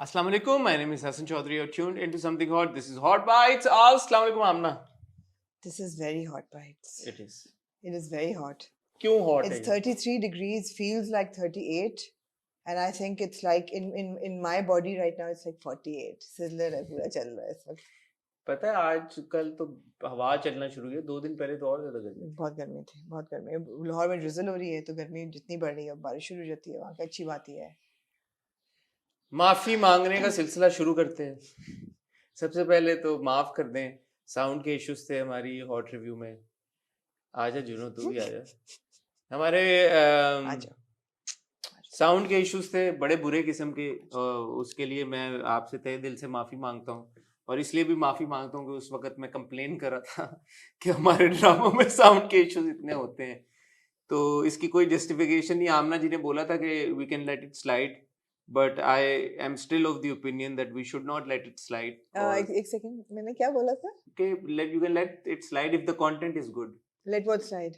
Assalamu alaikum. My name is Hassan Chaudhary. You're tuned into something hot. This is Hot Bites. Assalamu alaikum, Amna. This is very hot bites. It is. It is very hot. क्यों hot It's है? 33 degrees, feels like 38. And I think it's like in my body right now, it's like 48. Sizzler है पूरा चल रहा है इस वक्त. पता है आजकल तो हवा चलना शुरू हुई है. 2 दिन पहले तो और ज्यादा गर्मी. बहुत गर्मी थी, बहुत गर्मी. लाहौर में ड्रिजल हो रही है तो गर्मी जितनी बढ़ रही है अब बारिश शुरू हो जाती है वहाँ की अच्छी बात ही है. माफी मांगने का सिलसिला शुरू करते हैं. सबसे पहले तो माफ कर दें, साउंड के इश्यूज थे हमारी हॉट रिव्यू में. आजा जुनू, तू भी आजा. हमारे साउंड के इश्यूज थे बड़े बुरे किस्म के. उसके लिए मैं आपसे तहे दिल से माफी मांगता हूँ. और इसलिए भी माफी मांगता हूँ कि उस वक्त मैं कंप्लेन कर रहा था कि हमारे ड्रामों में साउंड के इश्यूज इतने होते हैं. तो इसकी कोई जस्टिफिकेशन नहीं. आमना जी ने बोला था कि we can let it slide, but I am still of the opinion that we should not let it slide. एक सेकंड, मैंने क्या बोला था? Okay, you can let it slide if the content is good. Let what slide?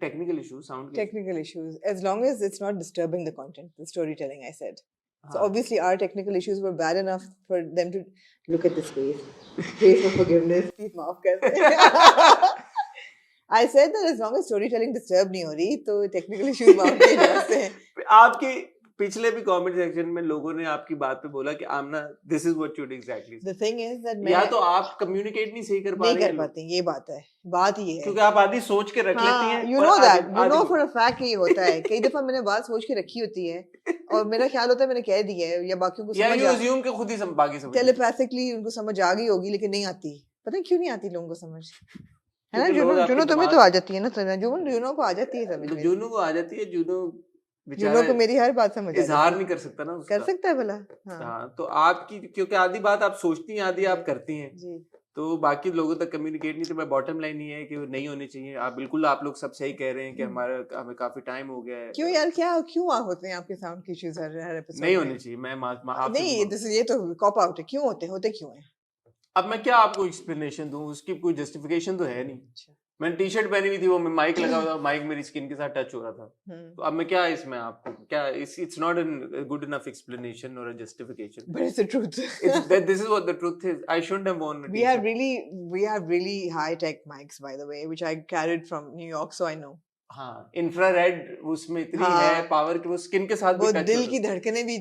Technical issues, sound. Technical issues, as long as it's not disturbing the content, the storytelling. I said. So obviously our technical issues were bad enough for them to look at this face, face of forgiveness. Please माफ कर दे. I said that as long as storytelling disturb नहीं हो रही, तो technical issues माफ किए जा सकते हैं. आपके पिछले भी कमेंट सेक्शन में लोगों ने आपकी बात पे बोला कि Amna this is what you do exactly. The thing is that या तो आप कम्युनिकेट नहीं सही कर पा रहे हैं. नहीं कर पाते, ये बात है. बात ये है क्योंकि आप आधी सोच के रख लेती हैं. You know that, you know for a fact कि ये होता है. कई दफा मैंने बात सोच के रखी होती है और मेरा ख्याल होता है मैंने कह दिया है या बाकियों को समझ या अज्यूम के खुद ही बाकी समझ टेलीपैथिकली उनको समझ आ गई होगी लेकिन नहीं आती. पता नहीं क्यों नहीं आती लोगों को समझ. है ना जुनू तुम्हें तो आ जाती है ना समझ. जुनू को आ जाती है समझ. जुनू को आ जाती है. जुनू को मेरी हर बात समझ इजहार नहीं कर सकता ना उसका. कर सकता है भला. हाँ तो आपकी क्योंकि आधी बात आप सोचती हैं आधी आप करती हैं जी. तो बाकी लोगों तक कम्युनिकेट नहीं. तो मैं बॉटम लाइन ये है कि वो नहीं होनी चाहिए. आप बिल्कुल आप लोग सब सही कह रहे हैं कि हमें काफी टाइम हो गया है. क्यों यार, क्यों होते हैं आपके साउंड के इश्यूज हर एपिसोड? नहीं होने चाहिए. मैं नहीं, ये तो कॉप आउट है. क्यों होते क्यों है? अब मैं क्या आपको एक्सप्लेनेशन दूं? उसकी कोई जस्टिफिकेशन तो है नहीं. मैंने टी शर्ट पहनी हुई थी, वो मैं माइक लगा हुआ था, माइक मेरी स्किन के साथ टच हो रहा था. तो अब मैं क्या इसमें आपको क्या it's not a good enough explanation और a justification. But it's the truth. This is what the truth is. I shouldn't have worn a we have really high tech mics by the way, which I carried from New York, so I know. हाँ, infrared उसमें इतनी है power कि वो skin के साथ भी touch. दिल की धड़कनें भी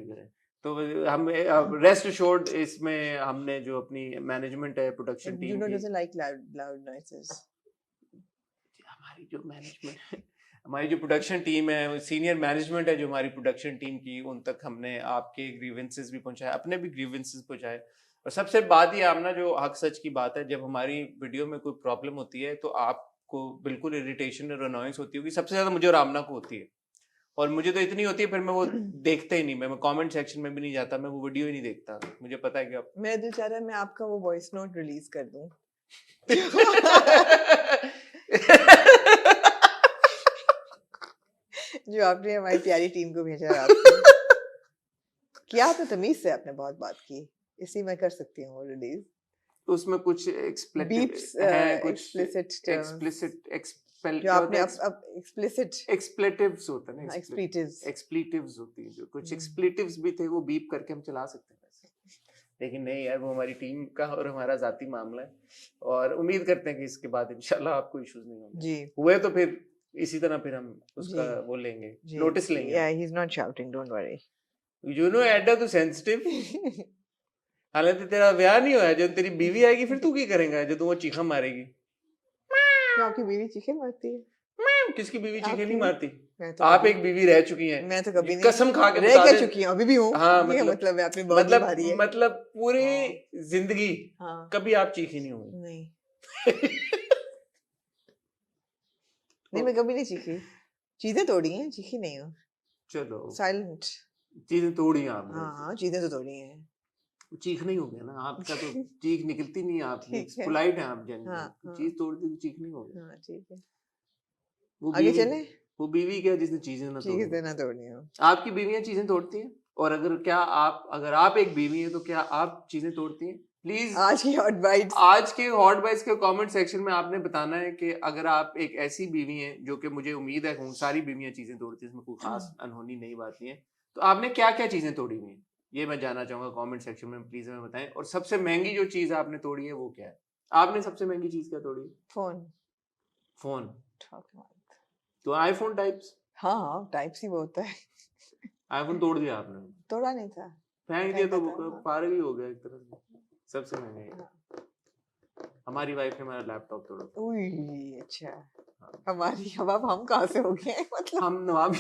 करे. तो हम रेस्ट अश्योर्ड इसमें हमने जो अपनी मैनेजमेंट है प्रोडक्शन टीम की, doesn't like loud noises. हमारी जो प्रोडक्शन टीम है, सीनियर मैनेजमेंट है जो हमारी प्रोडक्शन टीम की, उन तक हमने आपके ग्रीवेंसेस भी पहुंचाए, अपने भी ग्रीवेंसेस पहुंचाए. और सबसे बात ये आमना जो हक सच की बात है, जब हमारी वीडियो में कोई प्रॉब्लम होती है तो आपको बिल्कुल इरिटेशन और अनॉयंस होती होगी. सबसे ज्यादा मुझे और आमना को होती है. और मुझे तो इतनी होती है फिर मैं वो देखता ही नहीं. मैं कमेंट सेक्शन में भी नहीं जाता, मैं वो वीडियो ही नहीं देखता. मुझे पता है कि अब मेरा दिल चाह रहा है मैं आपका वो वॉइस नोट रिलीज कर दूं. जो आपने हमारी प्यारी टीम को भेजा आपको. क्या आपने तमीज से आपने बहुत बात की, इसलिए मैं कर सकती हूँ वो रिलीज. उसमें कुछ जो आपने अब एक्सप्लेटिव्स होते हैं ना, एक्सप्लेटिव्स होती हैं जो कुछ एक्सप्लेटिव्स भी थे, वो बीप करके हम चला सकते हैं. लेकिन नहीं यार, वो हमारी टीम का और हमारा जाती मामला है. और उम्मीद करते हैं कि इसके बाद इंशाल्लाह आपको इश्यूज नहीं होंगे. जी हुए तो फिर इसी तरह फिर हम उसका वो लेंगे, नोटिस लेंगे. Yeah, he's not shouting, don't worry. You know, Edda तो सेंसिटिव. हालांकि तेरा ब्याह नहीं हुआ है, जब तेरी बीवी आएगी फिर तू क्या करेगा जब तू वो चीखा मारेगी? तो आपकी बीवी चीखे मारती है? किसकी बीवी चीखे नहीं मारती? आप एक बीवी रह चुकी हैं. मैं तो कभी नहीं. कसम खा के रह चुकी हूँ, अभी भी हूँ. हाँ, मतलब है आपने बहुत भारी है. मतलब पूरी जिंदगी कभी आप चीखी नहीं होंगी. नहीं. नहीं, मैं कभी नहीं चीखी. चीजें तोड़ी हैं, चीखी नहीं हूँ. चलो साइलेंट. चीजें तोड़ी हैं आपने. हाँ, चीजें तो तोड़ी हैं. चीख नहीं होगी ना आपका, तो चीख निकलती नहीं है आपकी. पोलाइट है आप जनरली. चीज तोड़ती तो चीख नहीं होगी. हाँ ठीक है. वो आगे चले. वो बीवी क्या जिसने चीजें ना तोड़नी हो. आपकी बीवियां चीजें तोड़ती हैं? और अगर आप एक बीवी हैं तो क्या आप चीजें तोड़ती हैं? प्लीज आज की हॉट बाइट्स के कमेंट सेक्शन में आपने बताना है कि अगर आप एक ऐसी बीवी हैं, जो कि मुझे उम्मीद है सारी बीवियां चीजें तोड़ती हैं, इसमें कोई खास अनहोनी नई बात नहीं है, तो आपने क्या क्या चीजें तोड़ी हुई हैं, ये मैं जानना चाहूंगा, कमेंट सेक्शन में प्लीज हमें बताएं। और सबसे महंगी जो चीज आपने तोड़ी है वो क्या है? आपने सबसे महंगी चीज क्या तोड़ी? फोन। फोन। Talk about- तो आईफोन टाइप्स, हाँ टाइप सी वो होता है। आईफोन तोड़ दिया आपने? तोड़ा नहीं था, फेंक दिया फेंका तो था। हाँ। पागल ही हो गया एक तरह से। सबसे महंगा ये। हाँ। हमारी वाइफ ने हमारा लैपटॉप तोड़ा था। उई, अच्छा। हाँ। हमारी अब हम कहाँ से हो गए मतलब। हम नवाब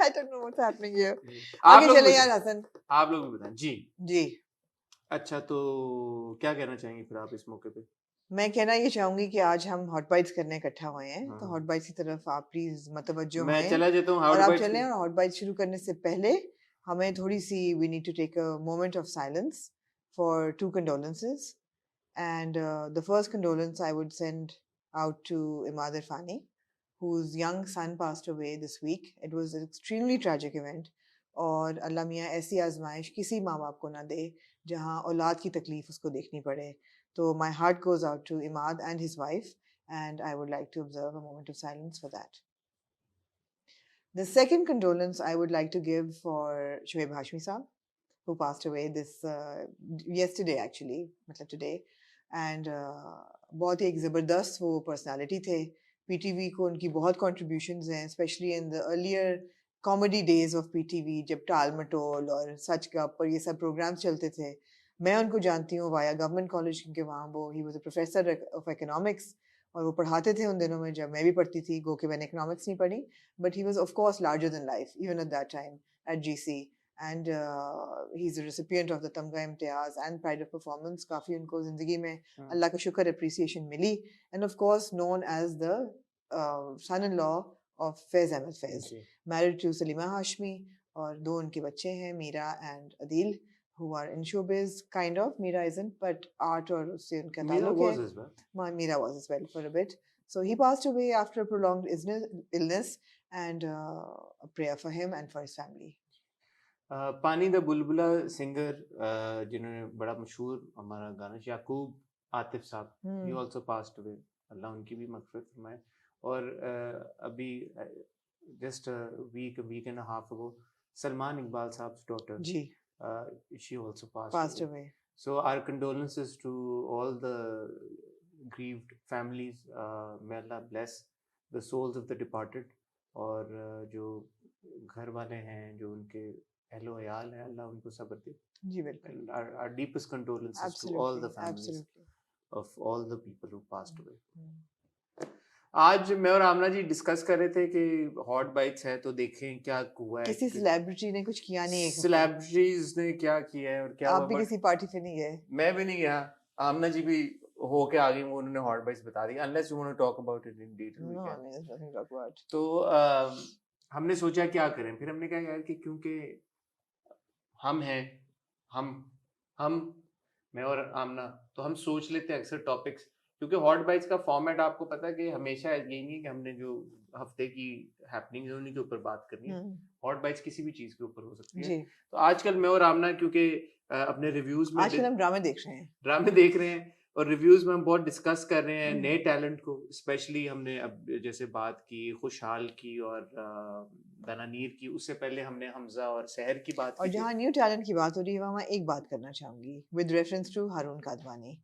I don't know what's happening here. आप आगे लोग चले भी यार बताएं, हसन आप लोग भी बताएं जी। जी। अच्छा, तो क्या कहना चाहेंगे फिर आप इस मौके पे? मैं कहना ये चाहूंगी कि आज हम हॉट बाइट्स करने इकट्ठा हुए हैं, तो हाँ, हॉट बाइट्स की तरफ आप प्लीज मतवज्जो मैं होएं। चला जाता हूँ और हाउट आप बाइट्स चलें, की। और हॉट बाइट्स शुरू करने से पहले हमें थोड़ी सी we need to take a moment of silence for 2 condolences. And the first condolence I would send out to Imad Irfani, whose young son passed away this week. It was an extremely tragic event. और अल्लाह मियाँ ऐसी आजमाइश किसी माँ बाप को ना दे जहाँ औलाद की तकलीफ उसको देखनी पड़े. तो my heart goes out to Imad and his wife, and I would like to observe a moment of silence for that. The second condolence I would like to give for Shoaib Hashmi Saab, who passed away this yesterday actually, मतलब today. And बहुत ही एक ज़बरदस्त वो personality थे. PTV को उनकी बहुत contributions हैं, especially in the earlier comedy days of PTV, जब टाल मटोल और सच गप और ये सब programs चलते थे. मैं उनको जानती हूँ via government college, क्योंकि वहाँ वो he was a professor of economics, और वो पढ़ाते थे उन दिनों में जब मैं भी पढ़ती थी. गो के मैंने economics नहीं पढ़ी, but he was of course larger than life even at that time at GC. And he's a recipient of the Tamga Imtiaz and Pride of Performance. काफ़ी उनको ज़िंदगी में अल्लाह का शुक्र appreciation milli. And of course known as the son-in-law of Faiz Ahmed Faiz, married to Salima Hashmi, और दो उनके बच्चे हैं, Meera and Adil, who are in showbiz kind of. Meera isn't, but art और उससे उनका Meera ताल्लुक was है. as well. Meera was as well for a bit. So he passed away after a prolonged illness, and a prayer for him and for his family. Pani da Bulbula singer जिन्होंने बड़ा मशहूर हमारा गाना, याकूब आतिफ साहब, he also passed away, Allah उनकी भी मगफिरत फरमाए. और अभी just week and half ago Salman Iqbal साहब's daughter, जी, she also passed passed away. away. So our condolences to all the grieved families. May Allah bless the souls of the departed. और जो घर वाले हैं, जो उनके अहलो अयाल है, अल्लाह उनको सब्र दे. जी बिल्कुल. And our deepest condolences to all the families of all the people who passed away. आज मैं और आमना जी डिस्कस कर रहे थे कि हॉट बाइट्स है तो देखें क्या हुआ है. किसी सेलिब्रिटी ने कुछ किया नहीं है. सेलिब्रिटीज ने क्या किया है और क्या आप हुआ, भी किसी पार्टी पे नहीं गए. मैं भी नहीं गया. आमना जी भी होके आ गई, उन्होंने हॉट बाइट्स बता दी. Unless you want to talk about it in detail. No, I mean, there's nothing to talk about. तो हमने सोचा क्या करें. फिर हमने कहा यार कि क्योंकि हम हैं, हम मैं और आमना, तो हम सोच लेते हैं अक्सर टॉपिक्स. क्योंकि हॉट बाइट्स का फॉर्मेट आपको पता है कि हमेशा यही नहीं है कि हमने जो हफ्ते की हैपनिंग्स है उन्हीं के ऊपर बात करनी है. हॉट बाइट्स किसी भी चीज के ऊपर हो सकती है. जी. तो आजकल मैं और आमना क्योंकि अपने रिव्यूज में आजकल हम ड्रामे देख रहे हैं. ड्रामे देख रहे हैं और रिव्यूज में हम बहुत डिस्कस कर रहे हैं नए टैलेंट को. स्पेशली हमने अब जैसे बात की खुशहाल की और दनानीर की, उससे पहले हमने हमजा और सहर की बात की. और जहाँ न्यू टैलेंट की बात हो रही है वहाँ मैं एक बात करना चाहूँगी विद रेफरेंस टू हारून कादवानी.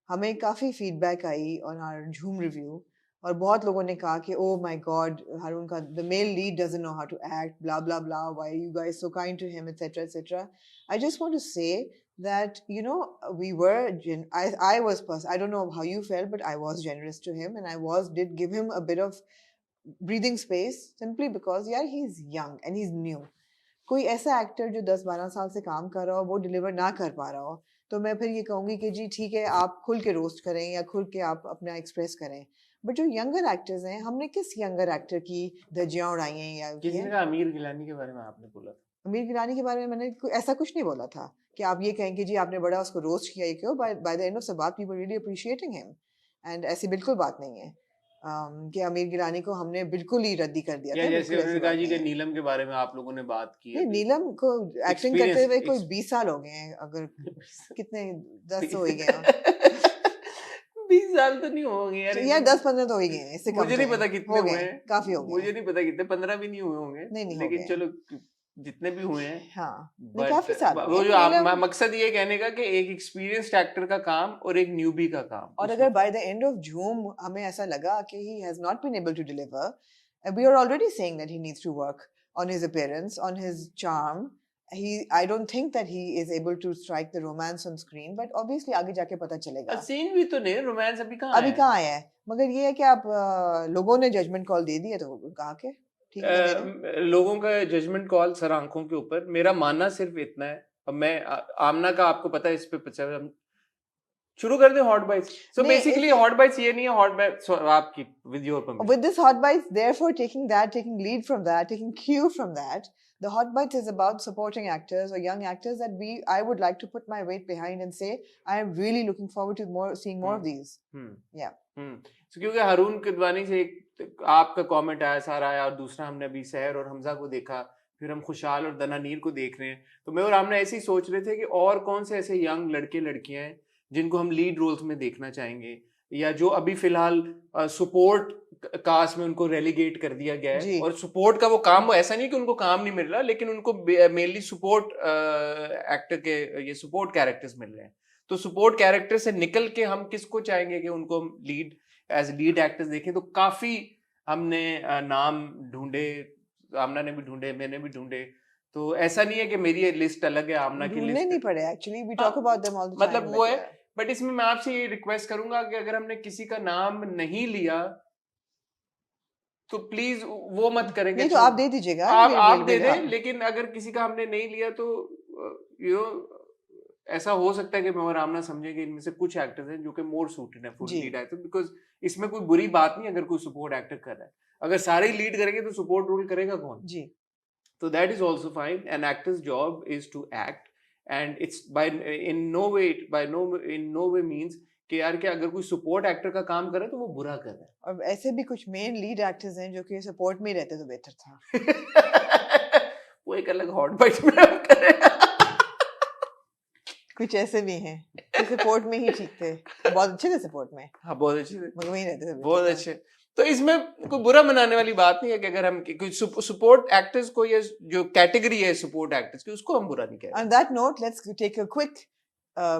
हमें काफ़ी फीडबैक आई ऑन आवर झूम रिव्यू, और बहुत लोगों ने कहा कि ओह माय गॉड, हारून का the male lead doesn't know how to act, blah blah blah, why are you guys so kind to him, etcetera etcetera. I just want to say that you know we were I was I don't know how you felt, but I was generous to him, and I did give him a bit of breathing space simply because yeah, he's young and he's new. कोई ऐसा actor जो 10-12 साल से काम कर रहा हो वो डिलीवर ना कर पा रहा हो, तो मैं फिर ये कहूँगी कि जी ठीक है, आप खुल के रोस्ट करें या खुल के आप अपना एक्सप्रेस करें. बट जो यंगर एक्टर्स हैं, हमने किस यंगर एक्टर की धज्जियाँ उड़ाई हैं? या किसी ने अमीर गिलानी के बारे में आपने बोला था. अमीर गिलानी के बारे में मैंने ऐसा कुछ नहीं बोला था कि आप ये कहें कि जी आपने बड़ा उसको रोस्ट किया. क्यों? By the end of the बात people really appreciating him, and ऐसी बिल्कुल बात नहीं है कि अमीर गिलानी को हमने बिल्कुल ही रद्दी कर दिया था. जैसे उन्होंने कहा जी कि नीलम के बारे में आप लोगों ने बात की है. नीलम को एक्टिंग करते हुए कोई 20 साल हो गए हैं. अगर कितने 10 हो ही गए हैं. 20 साल तो नहीं होंगे यार. यार 10-15 तो हो ही गए हैं. इससे मुझे नहीं पता कितने हुए हैं. काफी हो गए. मुझे नहीं पता कितने, 15 भी नहीं हुए होंगे. नहीं लेकिन चलो जितने भी हुए हैं, हाँ नहीं, बट काफी साल वो हुए जो हैं, आप मतलब मकसद ये कहने का कि एक एक्सपीरियंस्ड एक्टर का काम और एक न्यूबी का काम, और उसमें अगर by the end of June हमें ऐसा लगा कि he has not been able to deliver, we are already saying that he needs to work on his appearance, on his charm. I don't think that he is able to strike the romance on screen, but obviously आगे जाके पता चलेगा. Scene भी तो नहीं, romance अभी कहाँ अभी है? कहाँ आया है, मगर ये है कि आप लोगों ने जजमेंट कॉल दे दी है, तो कहा के ठीक है दे रहे. लोगों का जजमेंट कॉल सर आंखों के ऊपर, मेरा मानना सिर्फ इतना है. अब मैं आमना का आपको पता है, इस पे हम शुरू कर दें हॉट बाइट्स. सो नहीं, बेसिकली हॉट बाइट्स ये नहीं है, हॉट बाइट्स आपकी with your permission. with this hot bites, therefore taking lead from that, taking cue from that, the hot bites is about supporting actors or young actors that I would like to put my weight behind and say I am really looking forward to seeing more of these. Yeah. So, क्योंकि हारून किदवानी से एक आपका comment आया, सारा आया, और दूसरा हमने अभी सहर और हमजा को देखा, फिर हम खुशहाल और दनानीर को देख रहे हैं, तो मैं और हमने ऐसे ही सोच रहे थे कि और कौन से ऐसे यंग लड़के लड़कियां हैं जिनको हम लीड रोल्स में देखना चाहेंगे, या जो अभी फिलहाल सपोर्ट कास्ट में उनको रेलीगेट कर दिया गया है. और सपोर्ट का वो काम, वो ऐसा नहीं कि उनको काम नहीं मिल रहा, लेकिन उनको मेनली सपोर्ट एक्टर के ये सपोर्ट कैरेक्टर्स मिल रहे हैं. तो सपोर्ट कैरेक्टर से निकल के हम किसको चाहेंगे कि उनको लीड एज लीड एक्टर्स देखें. तो काफी हमने नाम ढूंढे, आमना ने भी ढूंढे, मैंने भी ढूंढे. तो ऐसा नहीं है कि मेरी ये लिस्ट अलग है, आमना की लिस्ट नहीं पड़े. Actually we talk about them all the time. मतलब वो है, बट इसमें मैं आपसे ये रिक्वेस्ट करूंगा कि अगर हमने किसी का नाम नहीं लिया तो प्लीज वो मत करेंगे. नहीं तो आप दे दीजिएगा, आप दे दें, लेकिन अगर किसी का हमने नहीं लिया तो ऐसा हो सकता है कि मैं और आमना समझे कि इनमें से कुछ एक्टर्स हैं जो कि मोर सूटेड है फॉर लीड एक्टर, बिकॉज इसमें कोई बुरी बात नहीं अगर कोई सपोर्ट एक्टर कर रहा है. अगर सारे ही लीड करेंगे तो सपोर्ट रोल करेगा कौन जी. तो that is also fine. An actor's job is to act, and it's in no way means कि यार कि अगर कोई सपोर्ट एक्टर का काम करे तो वो बुरा कर रहा है. और ऐसे भी कुछ मेन लीड एक्टर्स हैं जो कि सपोर्ट में ही रहते तो बेहतर था. वो एक अलग हॉट बाइट में हम करें. कुछ ऐसे भी हैं कि सपोर्ट में ही ठीक थे, बहुत अच्छे थे सपोर्ट में. हाँ बहुत अच्छे थे, मगर वहीं रहते थे बहुत अच्छे. तो इसमें कोई बुरा मनाने वाली बात नहीं है कि अगर हम कोई सपोर्ट एक्टर्स को, ये जो कैटेगरी है सपोर्ट एक्टर्स की, उसको हम बुरा नहीं कह रहे. On that note, let's take a quick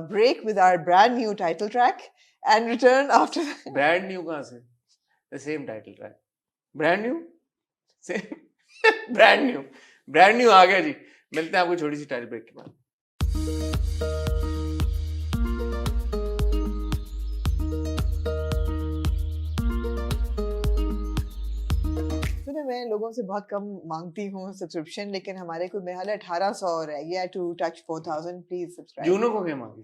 break with our brand new title track and return after that. Brand new कहाँ से? The same title track. Brand new? Same. Brand new आ गया जी. मिलते हैं आपको छोटी सी टाइटल ब्रेक के बाद. मैं लोगों से बहुत कम मांगती हूँ सब्सक्रिप्शन, लेकिन हमारे को मेरे हाल 1800 रह गया टू टच 4000. Please subscribe. जूनो को क्या मांगे?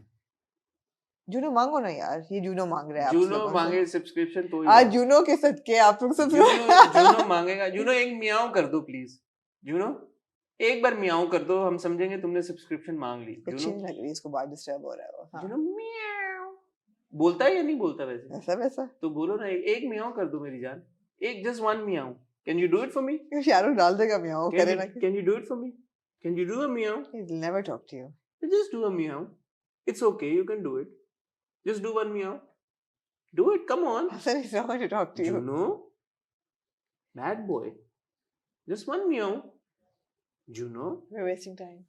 जूनो मांगो ना यार, ये जूनो मांग रहा है. जूनो मांगे सब्सक्रिप्शन तो आज जूनो के सदके आप लोग सब्सक्राइब. जूनो मांगेगा. जूनो एक मियाओ कर दो प्लीज. जूनो एक बार मियाओ कर दो, हम समझेंगे तुमने सब्सक्रिप्शन मांग ली. अच्छी नहीं लग रही, इसको बार डिस्टर्ब हो रहा है वो. हाँ. जूनो मियाओ बोलता है या नहीं बोलता? वैसे तो बोलो ना, एक मियाओ कर दो मेरी जान. एक just one Miao. Can you do it for me? Shahrukh डाल देगा मियाओ. करे ना. Can you do it for me? Can you do a meow? He'll never talk to you. Just do a meow. It's okay. You can do it. Just do one meow. Do it. Come on. Hassan is not going to talk to you. You know? Bad boy. Just one meow. You know? We're wasting time.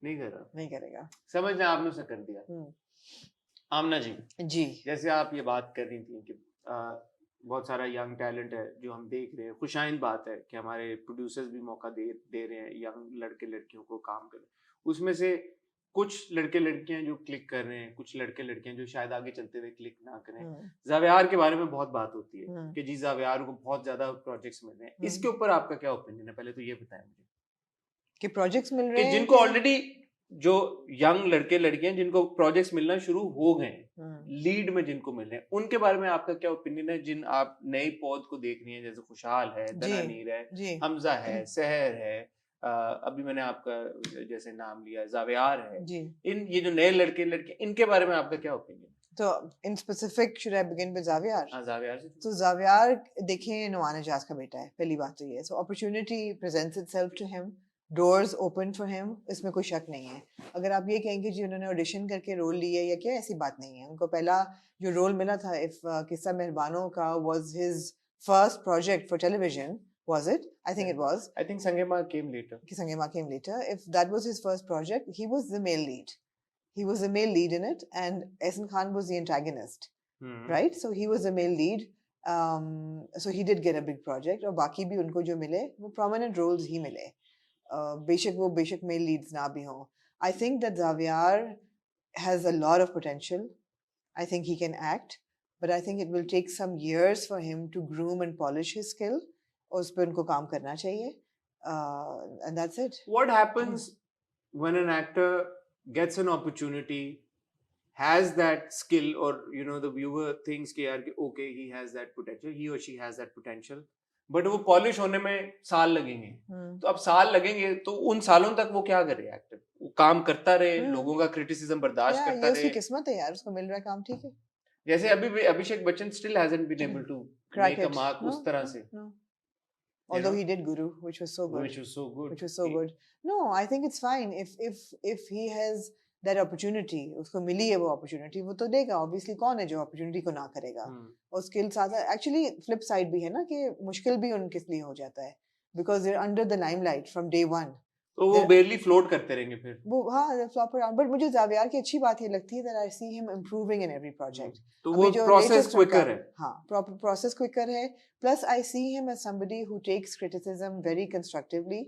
नहीं कर रहा. नहीं करेगा. समझना आपने उसे कर दिया. आमना जी. जी. जैसे आप ये बात कर रही थी कि बहुत सारा यंग टैलेंट है जो हम देख रहे हैं. खुशाइन बात है कि हमारे प्रोड्यूसर्स भी मौका दे रहे हैं यंग लड़के लड़कियों को काम करें. उसमें से कुछ लड़के लड़कियां जो क्लिक कर रहे हैं, कुछ लड़के लड़कियां जो शायद आगे चलते हुए क्लिक ना करें. जावेयार के बारे में बहुत बात होती है कि जी जावेयार को बहुत ज्यादा प्रोजेक्ट्स मिल रहे हैं. इसके ऊपर आपका क्या ओपिनियन है? पहले तो ये बताएं मुझे कि प्रोजेक्ट्स मिल रहे हैं जिनको ऑलरेडी, जो यंग लड़के लड़कियां जिनको प्रोजेक्ट्स मिलना शुरू हो गए, लीड में जिनको मिल रहे हैं, उनके बारे में आपका क्या ओपिनियन है? जिन आप नई पौध को देख रही हैं, जैसे खुशहाल है, दनानीर है, हमजा है, सहर है, अभी मैंने आपका जैसे नाम लिया जावेयार है, ये जो नए लड़के लड़के, इनके बारे में आपका क्या ओपिनियन? तो in specific should I begin with Javeria? Javeria से. तो जावेयार देखें, नुमान एजाज का बेटा है, पहली बात तो ये. So opportunity presents itself to him, doors open for him, इसमें कोई शक नहीं है. अगर आप ये कहेंगे जी उन्होंने ऑडिशन करके रोल लिए या क्या, ऐसी बात नहीं है. उनको पहला जो रोल मिला था, इफ किस्सा मेहरबानों का, was his first project for television, Was it? I think it was. I think Sangema came later. Sangema came later. If that was his first project, he was the male lead. He was the male lead in it, and Ehsan Khan was the antagonist, right? So he was the male lead. So he did get a big project. और बाकी भी उनको जो मिले वो prominent roles ही मिले. बेशक male leads ना भी हों. I think that Xavier has a lot of potential. I think he can act, but I think it will take some years for him to groom and polish his skill. और उस पर उनको काम करना चाहिए. And that's it. What happens when an actor gets an opportunity, has that skill, or the viewer thinks कि यार okay, he has that potential, he or she has that potential, but वो polish होने में साल लगेंगे. तो अब साल लगेंगे तो उन सालों तक वो क्या करे एक्टर? वो काम करता रहे, लोगों का क्रिटिसिज्म बर्दाश्त करता रहे. उसकी किस्मत है यार, उसको मिल रहा है काम, ठीक है. जैसे अभी Abhishek Bachchan still hasn't been able to make a mark उस तरह से. Although he did Guru, which was so good. No, I think it's fine if he has that opportunity, उसको मिली है वो opportunity, वो तो देगा. Obviously कौन है जो opportunity को ना करेगा? और skill साथ actually flip side भी है ना कि मुश्किल भी उनके लिए हो जाता है because they're under the limelight from day one. तो वो barely float करते रहेंगे फिर. वो हाँ flop around. But मुझे ज़ावियार की अच्छी बात ये लगती है that I see him improving in every project. तो वो process quicker है. हाँ, process quicker है. Plus I see him as somebody who takes criticism very constructively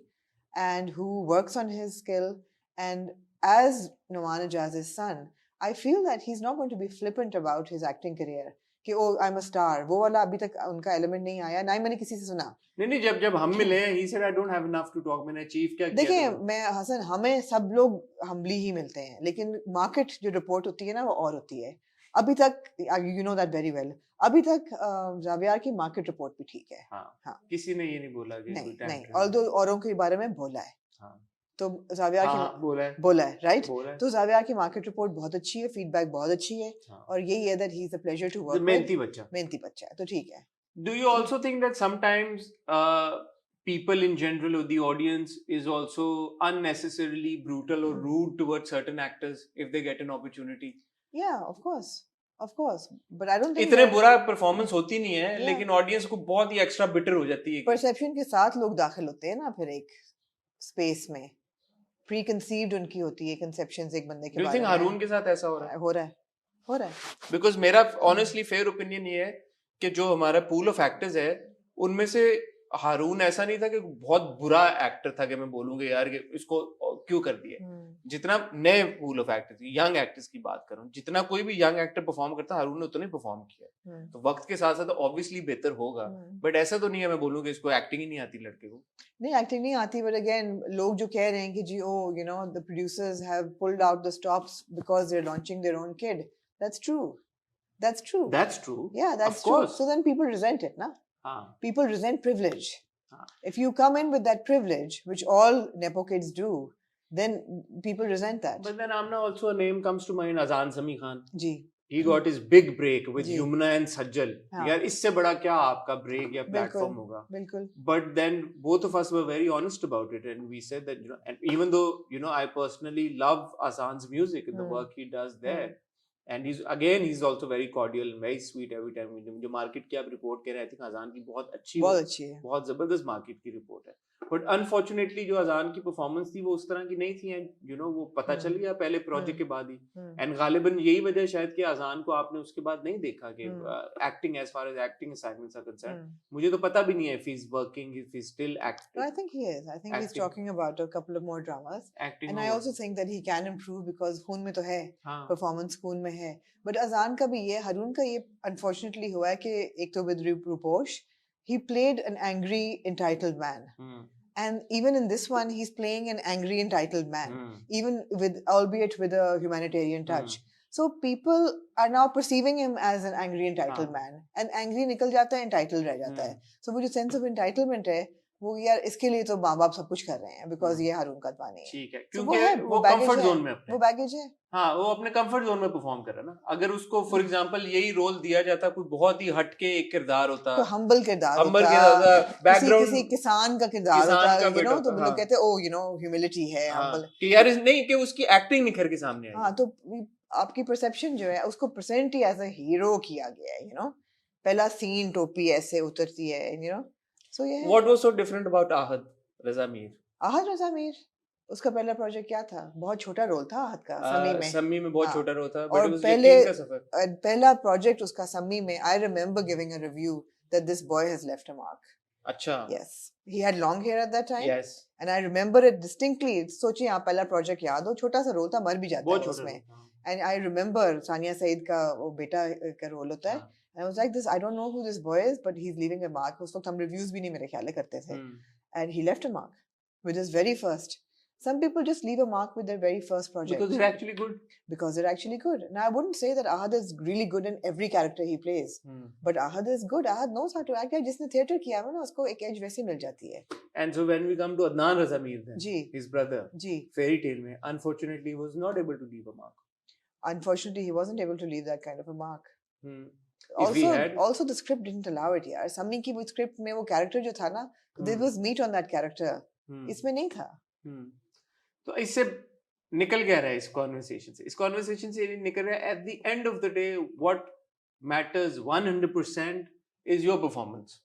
and who works on his skill. And as Nouman Ijaz's son, I feel that he's not going to be flippant about his acting career. कि oh, I'm a star. वो वाला अभी तक उनका element नहीं आया, ना ही मैंने किसी से सुना. नहीं जब हम मिले, he said I don't have enough to talk. मैंने चीफ क्या किया? देखिए मैं हसन, हमें सब लोग humbly ही मिलते हैं, लेकिन market जो report होती है ना वो और होती है. अभी तक you know that very well. अभी तक ज़ावियार की market report भी ठीक है. हाँ. किसी ने ये नहीं बोला कि नहीं. Although औरों के बारे में बोला है. तो ज़ावियार की बोला है, right? तो ज़ावियार की मार्केट रिपोर्ट बहुत अच्छी है, फीडबैक बहुत अच्छी है, और यही है that he is a pleasure to work with. मेहनती बच्चा है, तो ठीक है. Do you also think that sometimes people in general or the audience is also unnecessarily brutal or rude towards certain actors if they get an opportunity? Yeah, of course. But I don't think इतने बुरा performance होती नहीं है, लेकिन audience को बहुत ही extra bitter हो जाती है. परसेप्शन के साथ लोग दाखिल होते हैं ना फिर एक स्पेस में. Preconceived उनकी होती है conceptions एक बंदे के बारे में. Do you think हारून के साथ ऐसा हो रहा है? हो रहा है. Because मेरा honestly fair opinion ये है कि जो हमारा pool of actors है, उनमें से हारून ऐसा नहीं था कि बहुत बुरा एक्टर था कि मैं बोलूंगा यार कि इसको क्यों कर दिया. जितना नए pool of actors, young actors की बात करूं, जितना कोई भी young actor परफॉर्म करता है, हारून ने उतना ही परफॉर्म किया. तो वक्त के साथ साथ obviously बेहतर होगा. बट ऐसा तो नहीं है मैं बोलूँ कि इसको एक्टिंग ही नहीं आती लड़के को. नहीं, एक्टिंग नहीं आती, but again लोग जो कह रहे हैं कि जी the producers have pulled out the stops because they're launching their own kid. That's true. Yeah, that's true. So then people resent it, na? People resent privilege. If you come in with that privilege, which all Nepo kids do, then people resent that. But then Amna, also a name comes to mind, Azan Sami Khan. Ji. He got his big break with Yumna and Sajjal. यार इससे बड़ा क्या आपका break या platform होगा? बिल्कुल. But then both of us were very honest about it, and we said that and even though I personally love Azan's music and the work he does there, and he's also very cordial and very sweet every time. जो market की आप report कह रहे हैं, I think Azan की बहुत अच्छी है, बहुत जबरदस्त market की report है. But unfortunately जो अजान की परफॉर्मेंस थी वो उस तरह की नहीं थी, एंड वो पता चल गया पहले प्रोजेक्ट के बाद ही, एंड गालिबन यही वजह शायद कि अजान को आपने उसके बाद नहीं देखा कि acting as far as acting assignments are concern. मुझे तो पता भी नहीं है if he's working, if he's still acting. I think he is. I think he's talking about a couple of more dramas, and I also think that he can improve because खून में तो है, परफॉर्मेंस खून में है. But अजान का भी ये, हारून का ये अनफॉर्चुनेटली हुआ है कि एक तो with Ruposh he played an angry entitled man. And even in this one, he's playing an angry entitled man, even albeit with a humanitarian touch. So people are now perceiving him as an angry entitled man, and angry निकल जाता है, entitled रह जाता है. So वो जो sense of entitlement है, वो यार इसके लिए तो माँ बाप सब कुछ कर रहे हैं because ये हारून का अदवानी है. ठीक है, क्योंकि वो कंफर्ट जोन में अपने, वो बैगेज है. हाँ, वो अपने कंफर्ट जोन में परफॉर्म कर रहा है ना. अगर उसको फॉर एग्जांपल यही रोल दिया जाता, कोई बहुत ही हटके एक किरदार होता, तो हम्बल किरदार होता, बैकग्राउंड किसी किसान का किरदार होता, तो लोग कहते ह्यूमिलिटी है, हम्बल कि यार नहीं कि उसकी एक्टिंग निखर के सामने आई. हाँ, तो आपकी परसेप्शन जो है उसको प्रेजेंट ही एज अ हीरो किया गया है. पहला सीन टोपी ऐसे उतरती है, So yeah. What was so different about Ahad Raza Mir? Ahad रज़ा मीर, उसका पहला प्रोजेक्ट क्या था? बहुत छोटा रोल था आहद का सम्मी में। सम्मी में बहुत हाँ। छोटा रोल था, but और it was पहले यकीन का सफर. पहला प्रोजेक्ट उसका सम्मी में, I remember giving a review that this boy has left a mark. अच्छा. Yes, he had long hair at that time. Yes. And I remember it distinctly. सोचिए आप पहला प्रोजेक्ट याद हो, छोटा सा रोल था, मर भी जाता बहुत है छोटा उसमें. रोल था. And I remember Sania Saeed का वो बेटा का रोल होता है. हाँ. And I was like this, I don't know who this boy is, but he's leaving a mark. उस वक्त हम reviews भी नहीं मेरे ख्याल में करते थे. And he left a mark with his very first. Some people just leave a mark with their very first project. Because they're actually good. Because they're actually good. Now, I wouldn't say that Ahad is really good in every character he plays. But Ahad is good. Ahad knows how to act. जिसने theatre किया है ना, उसको एक edge वैसी मिल जाती है. And so when we come to Adnan Raza Mir then, ji. his brother, ji. Fairy Tale में, unfortunately he was not able to leave a mark. Unfortunately, he wasn't able to leave that kind of a mark. If he had... Also the script didn't allow it यार. सम्मी की वो script में वो character जो था ना, there was meat on that character. इसमें नहीं था. तो इससे निकल क्या रहा है इस कॉन्वर्सेशन से? इस कॉन्वर्सेशन से निकल रहा है, at the end of the day what matters 100% is your performance.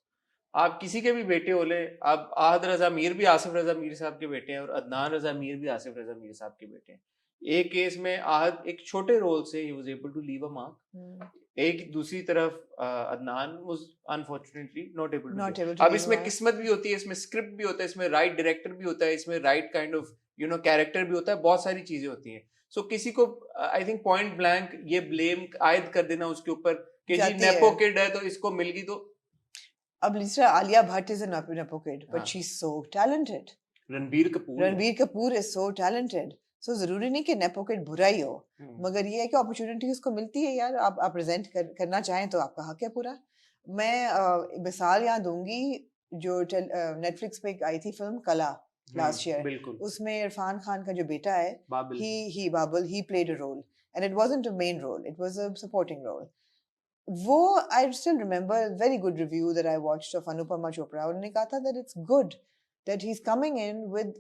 आप किसी के भी बेटे होले, आप आहद रजा मीर भी आसिफ रजा मीर साहब के बेटे हैं और अदनान रजा मीर भी आसिफ रजा मीर साहब के बेटे हैं. एक केस में आहद एक छोटे रोल से ही was able to leave a mark. एक दूसरी तरफ Adnan was unfortunately not able to. अब इसमें किस्मत भी होती है, इसमें स्क्रिप्ट भी होता है, इसमें राइट डायरेक्टर भी होता है, इसमें राइट काइंड ऑफ कैरेक्टर भी होता है, बहुत सारी चीजें होती हैं. सो किसी को आई थिंक पॉइंट ब्लैंक ये ब्लेम आयद कर देना उसके ऊपर कि जी नेपो किड है तो इसको मिल गई. तो अब लिस्ट्रा Alia Bhatt is a nepo kid but she is so talented. Ranbir Kapoor is so talented. So जरूरी नहीं कि नेपो किड बुरा ही हो, मगर ये है कि अपॉर्चुनिटी उसको मिलती है यार. आप प्रेजेंट करना चाहें तो आपका हक है पूरा. मैं मिसाल यहाँ दूंगी जो नेटफ्लिक्स पे आई थी फिल्म कला last year. उसमें इरफान खान का जो बेटा है, बाबुल, he played a role and it wasn't a main role, it was a supporting role. वो I still remember a very good review that I watched of Anupama Chopra. उन्होंने कहा था that it's good that he's coming in with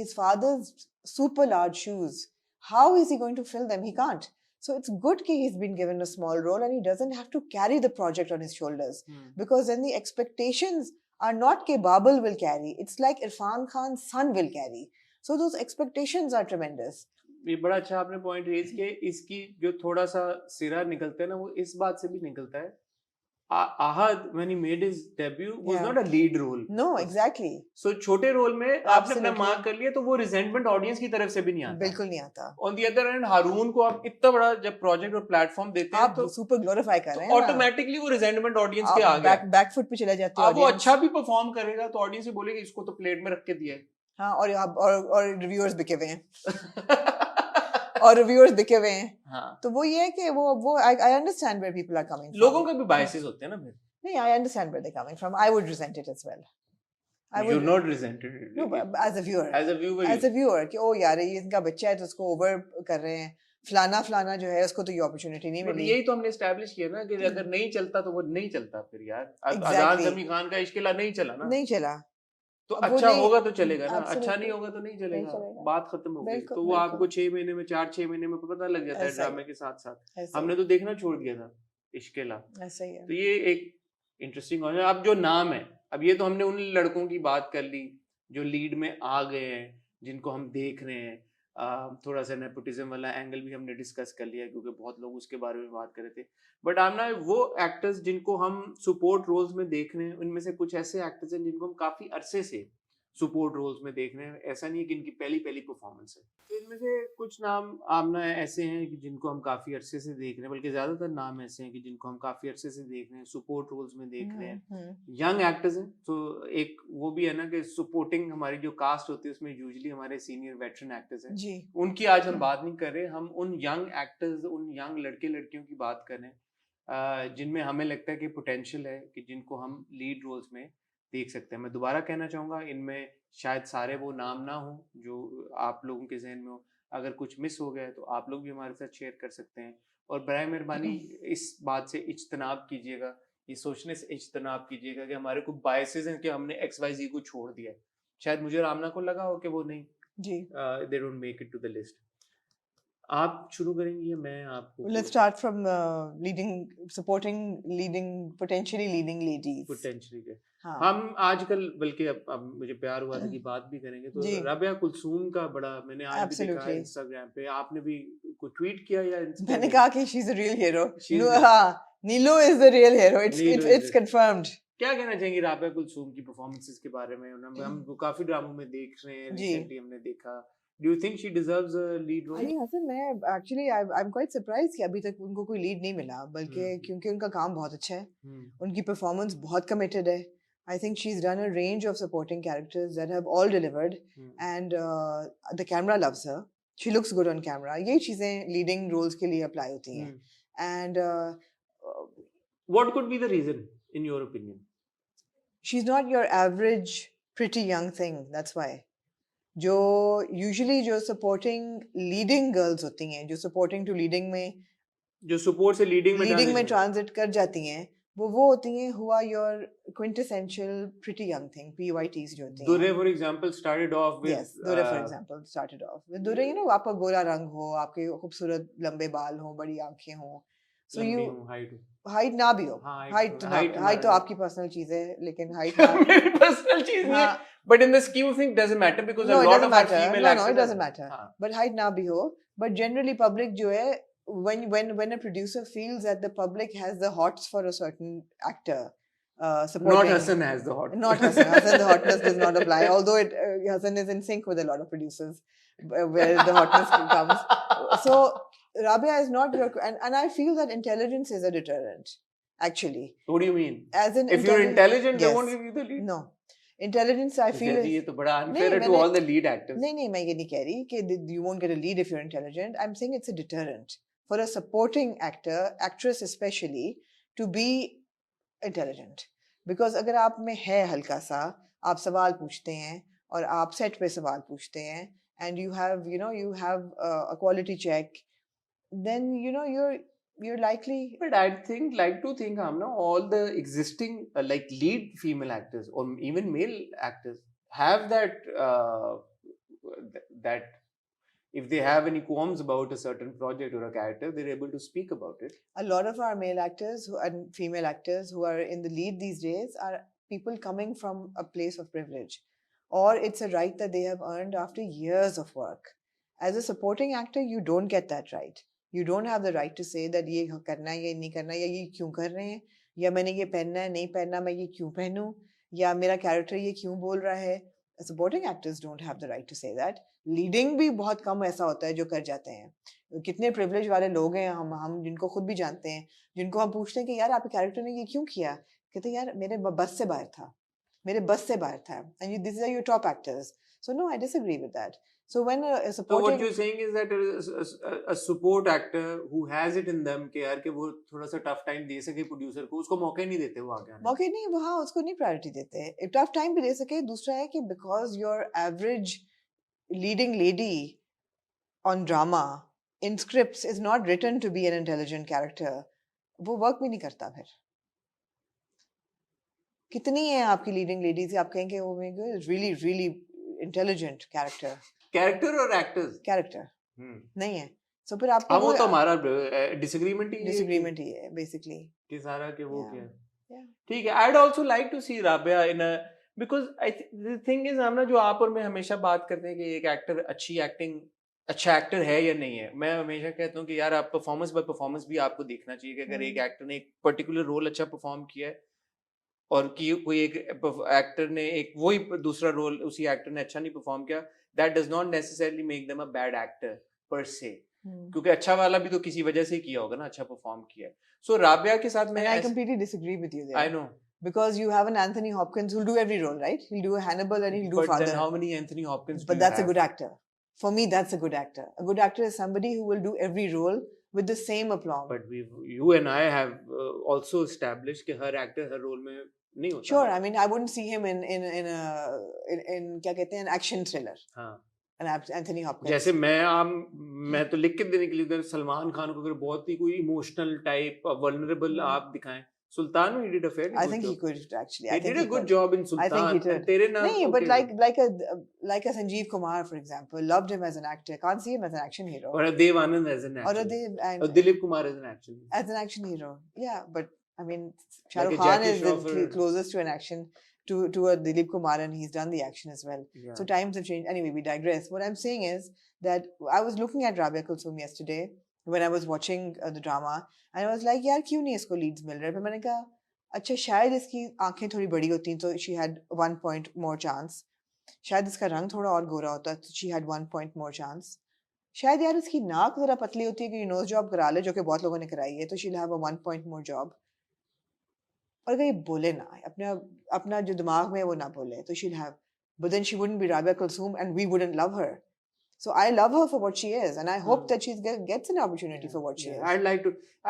his father's super large shoes. How is he going to fill them? He can't. So it's good that he's been given a small role and he doesn't have to carry the project on his shoulders. Because then the expectations are not ke Babul will carry. It's like Irfan Khan's son will carry. So those expectations are tremendous. ये बड़ा अच्छा आपने point raise किया. इसकी जो थोड़ा सा सिरा निकलता है ना, वो इस बात से भी निकलता है. Ahad when he made his debut was not a lead role. No, exactly. So छोटे रोल में आपने अपना मार्क कर लिया तो वो रिजेंटमेंट ऑडियंस की तरफ से भी नहीं आता. बिल्कुल नहीं आता. On the other hand, हारून को आप इतना बड़ा जब प्रोजेक्ट और प्लेटफॉर्म देते हैं तो सुपर ग्लोरीफाई कर रहे हैं, ऑटोमेटिकली वो रिजेंटमेंट ऑडियंस के आ गया. बैकफुट पे चला जाता है. अब वो अच्छा भी परफॉर्म करेगा तो ऑडियंस भी बोलेगी इसको तो प्लेट में रख के दिया है. हाँ, और रिव्यूअर्स बिके हुए हैं. और रिव्यूअर्स बिके हुए हैं. हाँ. तो वो ये है कि वो I understand where people are coming from. लोगों के भी बायसेस होते हैं ना फिर. नहीं, I understand where they're coming from. I would resent it as well. You're not resented. No, as a viewer. As a viewer कि ओ यार ये इनका बच्चा है तो उसको ओवर कर रहे हैं. फलाना जो है उसको तो ये अपॉर्चुनिटी नहीं मिली. यही तो हमने एस्टैब्लिश किया ना कि अगर नहीं चलता तो वो नहीं चलता फिर यार. अजान जमी खान का इश्किला नहीं चला ना. नहीं चला. तो अच्छा होगा तो चलेगा ना, अच्छा नहीं होगा तो नहीं चलेगा. बात खत्म हो गई. तो वो आपको 6 महीने में 4-6 महीने में पता लग जाता है ड्रामे के साथ साथ. हमने तो देखना छोड़ दिया था इश्किला. ऐसा ही है. तो ये एक इंटरेस्टिंग है. अब जो नाम है, अब ये तो हमने उन लड़कों की बात कर ली जो लीड में आ गए हैं, जिनको हम देख रहे हैं. थोड़ा सा नेपोटिज्म वाला एंगल भी हमने डिस्कस कर लिया क्योंकि बहुत लोग उसके बारे में बात कर रहे थे. बट आमना वो एक्टर्स जिनको हम सपोर्ट रोल्स में देख रहे हैं, उनमें से कुछ ऐसे एक्टर्स हैं जिनको हम काफी अरसे से सपोर्ट रोल्स में देख रहे हैं. ऐसा नहीं है कि इनकी पहली परफॉर्मेंस है. तो इनमें से कुछ नाम आमना ऐसे हैं कि जिनको हम काफी अरसे से देख रहे हैं, बल्कि ज्यादातर नाम ऐसे हैं कि जिनको हम काफी अरसे से देख रहे हैं, सपोर्ट रोल्स में देख रहे हैं. यंग एक्टर्स हैं. तो एक वो भी है ना कि सपोर्टिंग हमारी जो कास्ट होती है उसमें यूजुअली हमारे सीनियर वेटरन एक्टर्स हैं. उनकी आज हम बात नहीं कर रहे. हम उन यंग एक्टर्स, उन यंग लड़के लड़कियों की बात कर रहे हैं जिनमें हमें लगता है कि पोटेंशियल है कि जिनको हम लीड रोल्स में देख सकते हैं. मैं दोबारा कहना चाहूँगा, इनमें शायद सारे वो नाम ना हो जो आप लोगों के जहन में हो. अगर कुछ मिस हो गया है तो आप लोग भी हमारे साथ शेयर कर सकते हैं. और बराए मेहरबानी इस बात से इज्तनाब कीजिएगा, ये सोचने से इज्तनाब कीजिएगा कि हमारे कुछ बायसेस हैं कि हमने XYZ को छोड़ दिया है. शायद मुझे रामना को लगा हो कि वो नहीं, they don't make it to the list. आप शुरू करेंगी या मैं आपको? Let's start from supporting, leading, potentially leading ladies. Potentially. हाँ हम आजकल बल्कि अब मुझे प्यार हुआ था कि बात भी करेंगे तो जी राबिया कुलसूम का बड़ा मैंने आज भी देखा एब्सोल्युटली इंस्टाग्राम पे, आपने भी कोई ट्वीट किया या मैंने इंस्टा कहा कि she is a real hero She's the- हाँ Neelu is the real hero Neelu it's is confirmed क्या कहना चाहेंगे राबिया कुलसूम की परफॉर्मेंसेस के बारे में? हम वो काफी ड्रामों में देख रहे हैं, जी रिसेंटली हमने देखा। Do you think she deserves a lead role? Ali Hasan मैं actually I am quite surprise कि अभी तक उनको कोई लीड नहीं मिला बल्कि क्योंकि उनका काम बहुत अच्छा है उनकी परफॉर्मेंस बहुत कमिटेड है I think she is done a range of supporting characters that have all delivered and the camera loves her she looks good on camera ये चीज़ें लीडिंग रोल्स के लिए अप्लाई होती हैं and what could be the reason in your opinion? She is not your average pretty young thing that's why जो usually जो supporting leading girls होती हैं जो सपोर्टिंग टू लीडिंग में जो सपोर्ट से लीडिंग में ट्रांजिट कर जाती हैं वो होती हैं हुआ your quintessential pretty young thing PYTs जो होती हैं Durre for example started off with yes Durre for example started off with Durre you know आपका गोरा रंग हो आपके खूबसूरत लंबे बाल हो बड़ी आंखें हो so you हाइट ना भी हो हाइट तो आपकी पर्सनल चीज है लेकिन हाइट ना मेरी पर्सनल चीज नहीं है but in the scheme of things doesn't matter because no a it lot doesn't of our matter female no actors it doesn't matter but height ना भी हो but generally public जो है when a producer feels that the public has the hots for a certain actor supporting not Hassan has the hot not Hassan the hotness does not apply although Hassan is in sync with a lot of producers where the hotness comes so Rabia is not your and I feel that intelligence is a deterrent actually what do you mean as in if you're intelligent they yes. won't give you the lead no intelligence I feel ये तो बड़ा unfair to all the lead actors नहीं मैं ये नहीं कह रही कि you won't get a lead if you're intelligent I'm saying it's a deterrent for a supporting actress especially to be intelligent because अगर आप में है हल्का सा आप सवाल पूछते हैं और आप सेट पे सवाल पूछते हैं and you have a quality check then you're likely but I like to think Amna all the existing like lead female actors or even male actors have that if they have any qualms about a certain project or a character they're able to speak about it. A lot of our male actors and female actors who are in the lead these days are people coming from a place of privilege or it's a right that they have earned after years of work. As a supporting actor you don't get that right. You don't have the right to say that ये करना है ये नहीं करना या ये क्यों कर रहे हैं या मैंने ये पहनना है नहीं पहनना मैं ये क्यों पहनूं या मेरा कैरेक्टर ये क्यों बोल रहा है. Supporting actors don't have the right to say that. Leading भी बहुत कम ऐसा होता है जो कर जाते हैं. कितने privilege वाले लोग हैं हम जिनको खुद भी जानते हैं जिनको हम पूछते हैं कि यार आपके कैरेक्टर ने ये क्यों किया कहते हैं यार मेरे बस से बाहर था and these are your top actors. So no, I disagree with that. So when a supporting... So what you're saying is that a support actor who has it in them कि यार कि वो थोड़ा सा tough time दे सके producer को उसको मौके नहीं देते वो आगे आने मौके नहीं वो हाँ उसको नहीं priority देते tough time भी दे सके दूसरा है कि because your average leading lady on drama in scripts is not written to be an intelligent character वो work भी नहीं करता फिर कितनी है आपकी leading lady से आप कहेंगे वो really really intelligent character और actors नहीं है so फिर आपको वो तो हमारा disagreement ही है basically कि सारा के वो क्या yeah. ठीक है. I'd also like to see Rabia in a because the thing is हमना जो आप और मैं हमेशा बात करते हैं कि एक एक्टर अच्छी एक्टिंग अच्छा एक्टर है या नहीं है. मैं हमेशा कहता हूँ कि यार आप परफॉर्मेंस बाय परफॉर्मेंस भी आपको देखना चाहिए कि अगर एक एक्टर ने एक पर्टिकुलर रोल अच्छा परफॉर्म किया है और कि कोई एक एक्टर ने एक वही दूसरा रोल उसी एक्टर ने अच्छा नहीं परफॉर्म किया that does not necessarily make them a bad actor per se क्योंकि अच्छा वाला भी तो किसी वजह से किया होगा ना अच्छा परफॉर्म किया है. So राबिया के साथ मैं I completely disagree with you there. I know because you have an Anthony Hopkins who'll do every role, right? He'll do a Hannibal and he'll do but Father. Then how many Anthony Hopkins but that's a good actor. For me that's a good actor. A good actor is somebody who will do every role with the same aplomb. But you and I have also established कि हर actor हर role में नहीं होता. Sure, I mean I wouldn't see him in क्या कहते हैं action thriller. हाँ. Anthony Hopkins. जैसे मैं तो लिख के देने के लिए सलमान खान को अगर बहुत ही कोई इमोशनल टाइप वल्नरेबल आप दिखाएं Sultan he did a fairly I good think job. he could actually. He did a good job in Sultan. I think he did. तेरे नाम नहीं, but like a Sanjeev Kumar for example, loved him as an actor. Can't see him as an action hero. Or a Dev Anand as an actor. Or Dilip Kumar as an action. As an action hero, yeah. But I mean, Shah Rukh Khan is the closest to an action to a Dilip Kumar, and he's done the action as well. Yeah. So times have changed. Anyway, we digress. What I'm saying is that I was looking at Rabia Kulsum yesterday when I was watching the drama, and I was like, यार क्यों नहीं इसको leads मिल रहे? फिर मैंने कहा, अच्छा शायद इसकी आंखें थोड़ी बड़ी होती तो she had 1 point more chance. शायद इसका रंग थोड़ा और गोरा होता तो she had 1 point more chance. शायद यार इसकी नाक जरा पतली होती है कि नोज जॉब करा ले, जो कि बहुत लोगों ने कराई है, तो she'll have a 1 point more job. और अगर ये बोले ना, अपना जो दिमाग में है वो ना बोले, तो she'll have, but then she wouldn't be Rabia Kulsum and we wouldn't love her. So I love her for what she is, and I hope that she gets an opportunity for what she is.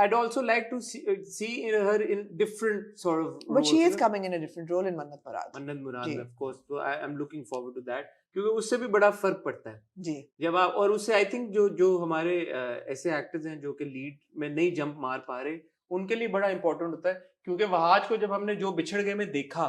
I'd also like to see her in different sort of roles. But she is coming in a different role in Mannat Murad. Mannat Murad, of course. So I'm looking forward to that. क्योंकि उससे भी बड़ा फर्क पड़ता है जी जब आप, और उससे आई थिंक जो हमारे ऐसे एक्टर्स हैं जो कि लीड में नहीं जंप मार पा रहे, उनके लिए बड़ा इंपॉर्टेंट होता है. क्योंकि वहाज को जब हमने जो बिछड़ गए में देखा,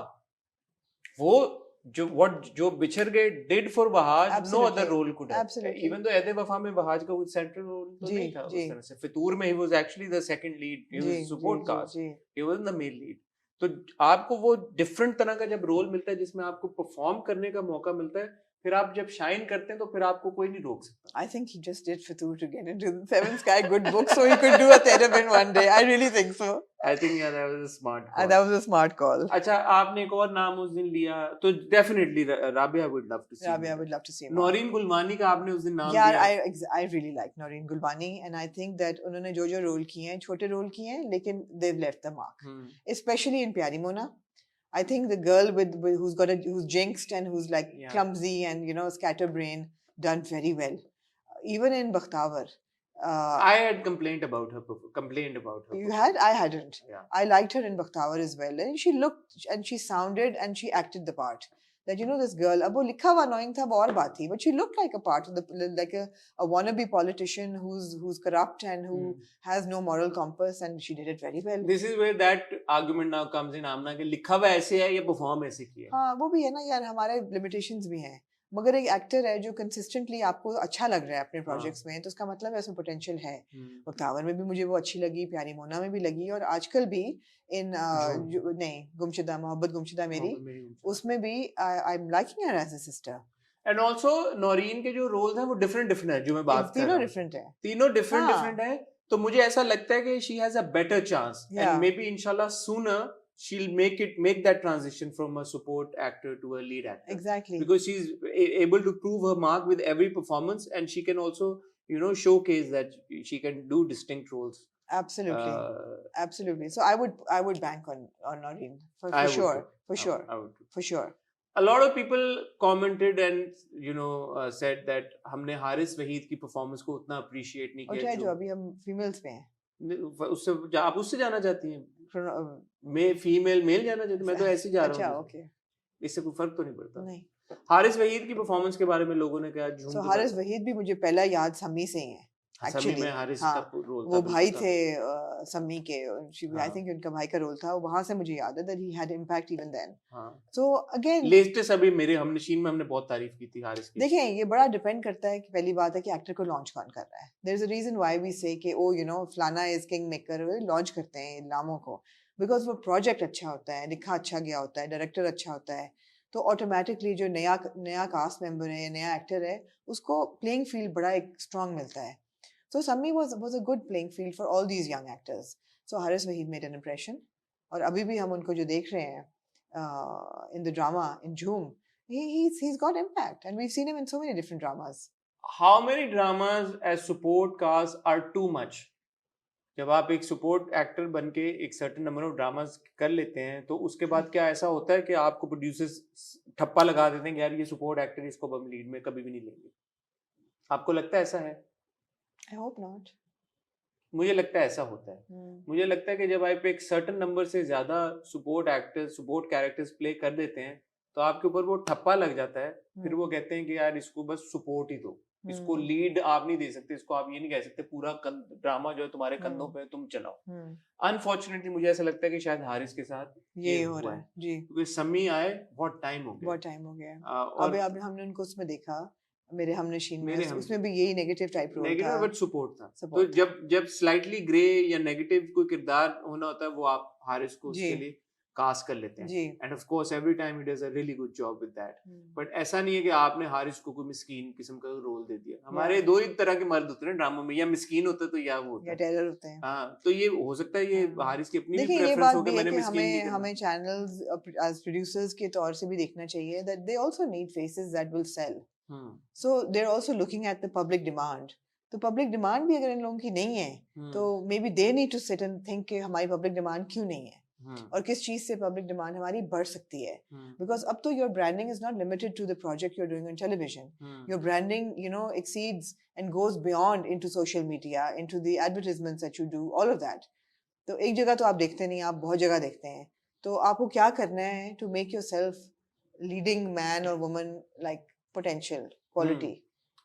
वो जो बिछड़ गए did for Wahaj, no other role could have. Even though ऐदे वफा में वहाज का वो सेंट्रल रोल तो नहीं था उस तरह से. फितूर में he was actually the second lead. He was support cast. He wasn't the main lead. तो आपको वो डिफरेंट तरह का जब रोल मिलता है जिसमें आपको परफॉर्म करने का मौका मिलता है, फिर आप जब शाइन करते हैं तो फिर आपको कोई नहीं रोक सकता. I think he just did Fitur to get into the Seven Sky Good book so he could do a Terabin one day. I really think so. I think yeah, that was a smart call. That was a smart call. अच्छा, आपने एक और नाम उस दिन लिया, तो definitely Rabia would love to see. Rabia would love to see. Noreen Gulwani का आपने उस दिन नाम लिया. Yeah, I really like Noreen Gulwani, and I think that उन्होंने जो रोल किए हैं, छोटे रोल किए हैं, लेकिन they've left the mark. Especially in Pyari Mona. I think the girl who's jinxed and who's like clumsy and scatterbrain done very well. Even in Bakhtawar. I had complained about her. You had? I hadn't. Yeah. I liked her in Bakhtawar as well. And she looked and she sounded and she acted the part. That this girl, अब वो लिखा हुआ annoying था वो और बात थी, but she looked like a part of like a wannabe politician who's corrupt and who has no moral compass, and she did it very well. This is where that argument now comes in, आमना के लिखा हुआ ऐसे है या perform ऐसे किया. हाँ, वो भी है ना यार, हमारे limitations भी हैं. मगर एक एक्टर है जो कंसिस्टेंटली आपको अच्छा लग रहा है अपने प्रोजेक्ट्स में, तो उसका मतलब है उसमें पोटेंशियल है. बख्तावर में भी मुझे वो अच्छी लगी, प्यारी मोना में भी लगी, और आजकल भी इन गुमशुदा मोहब्बत गुमशुदा मेरी, उसमें भी I am liking her as a sister. And also Noreen के जो रोल्स हैं वो डिफरेंट है, जो मैं बात कर रहा हूं, तीनों डिफरेंट है. तो मुझे ऐसा लगता है कि she has a better chance, and may be इंशाल्लाह sooner she'll make that transition from a support actor to a lead actor. Exactly. Because she's able to prove her mark with every performance, and she can also, showcase that she can do distinct roles. Absolutely. So I would bank on Noreen for sure. I would. For sure. A lot of people commented and said that हमने हारिस वहीद की performance को उतना appreciate नहीं किया. जो अभी हम females पे हैं. उससे आप उससे जाना चाहती हैं? मेल जाना चाहती. मैं तो ऐसे ही जा रहा हूँ. अच्छा, इससे कोई फर्क तो नहीं पड़ता. नहीं. हारिस वहीद की परफॉर्मेंस के बारे में लोगों ने कहा झूठ. So हारिस वहीद भी मुझे पहला याद सम्मी से ही है. Actually, में हारिस का रोल वो भाई थे सम्मी के. I think उनका भाई का रोल था. वहाँ से मुझे याद है that he had impact even then. So again, latest अभी मेरे हमनशीन में हमने बहुत तारीफ की थी हारिस की. देखें, ये बड़ा डिपेंड करता है कि पहली बात है कि एक्टर को लॉन्च कौन कर रहा है. There is a reason why we say कि फलाना is king maker, लॉन्च करते हैं नामों को, because वो प्रोजेक्ट अच्छा होता है, लिखा अच्छा गया होता है, डायरेक्टर अच्छा होता है, तो ऑटोमेटिकली जो नया कास्ट मेंबर है, नया एक्टर है, उसको प्लेइंग फील्ड बड़ा एक स्ट्रॉन्ग मिलता है. So Sammi was a good playing field for all these young actors. So Haris Waheed made an impression. और अभी भी हम उनको जो देख रहे हैं in the drama in Jhoom, he's got impact, and we've seen him in so many different dramas. How many dramas as support cast are too much? जब आप एक सपोर्ट एक्टर बन के एक सर्टेन नंबर ऑफ ड्रामास कर लेते हैं, तो उसके बाद क्या ऐसा होता है कि आपको प्रोड्यूसर्स ठप्पा लगा देते हैं कि यार ये सपोर्ट एक्टर, इसको हम लीड में कभी भी नहीं लेंगे. आपको लगता है ऐसा है? I hope not. मुझे लगता है ऐसा होता है. मुझे लगता है कि जब आप एक सर्टेन नंबर से ज्यादा support actors, support characters play कर देते हैं, तो आपके ऊपर वो ठप्पा लग जाता है. फिर वो कहते हैं कि यार इसको बस सपोर्ट ही दो, इसको लीड आप नहीं दे सकते, इसको आप ये नहीं कह सकते पूरा ड्रामा जो है तुम्हारे कंधों पे तुम चलाओ. अनफॉर्चुनेटली मुझे ऐसा लगता है कि शायद हारिस के साथ ये हो रहा है जी, क्योंकि सम्मी आए बहुत टाइम हो गया. अब हमने उनको उसमें देखा, मेरे हमनशीन में, उसमें भी यही नेगेटिव टाइप रोल था. नेगेटिव बट सपोर्ट था. तो जब स्लाइटली ग्रे या नेगेटिव कोई किरदार होना होता है, वो आप हारिस को उसके लिए कास्ट कर लेते हैं जी and of course every time he does a really good job with that but ऐसा नहीं है कि आपने हारिस को कोई मिस्कीन किस्म का रोल दे दिया हमारे दो ही तरह के मर्द होते हैं ड्रामा में या मिस्कीन होता है तो या वो होता या है टेरर होते हैं हाँ तो ये हो सकता है ये हाँ। हारिस की अपनी भी देखिए ये प्रेफरेंस बात हो कि भी है मैंने कि मिस्कीन नहीं हमें करना हमें चैनल्स एज प्रोड्यूसर्स के तौर से भी देखना चाहिए that they also need faces that will sell so they are also looking at the public demand तो पब्लिक डिमांड भी अगर इन लोगों की नहीं है तो maybe they need to sit and think कि हमारी पब्लिक डिमांड क्यों नहीं है और किस चीज से पब्लिक डिमांड हमारी बढ़ सकती है बिकॉज अब तो your branding is not limited to the project you are doing on television your branding you know exceeds and goes beyond into social media into the advertisements that you do all of that तो एक जगह तो आप देखते नहीं आप बहुत जगह देखते हैं तो आपको क्या करना है to make yourself leading man और वुमन लाइक पोटेंशियल क्वालिटी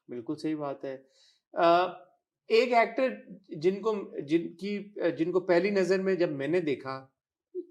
बिल्कुल सही बात है एक एक्टर जिनको पहली नजर में जब मैंने देखा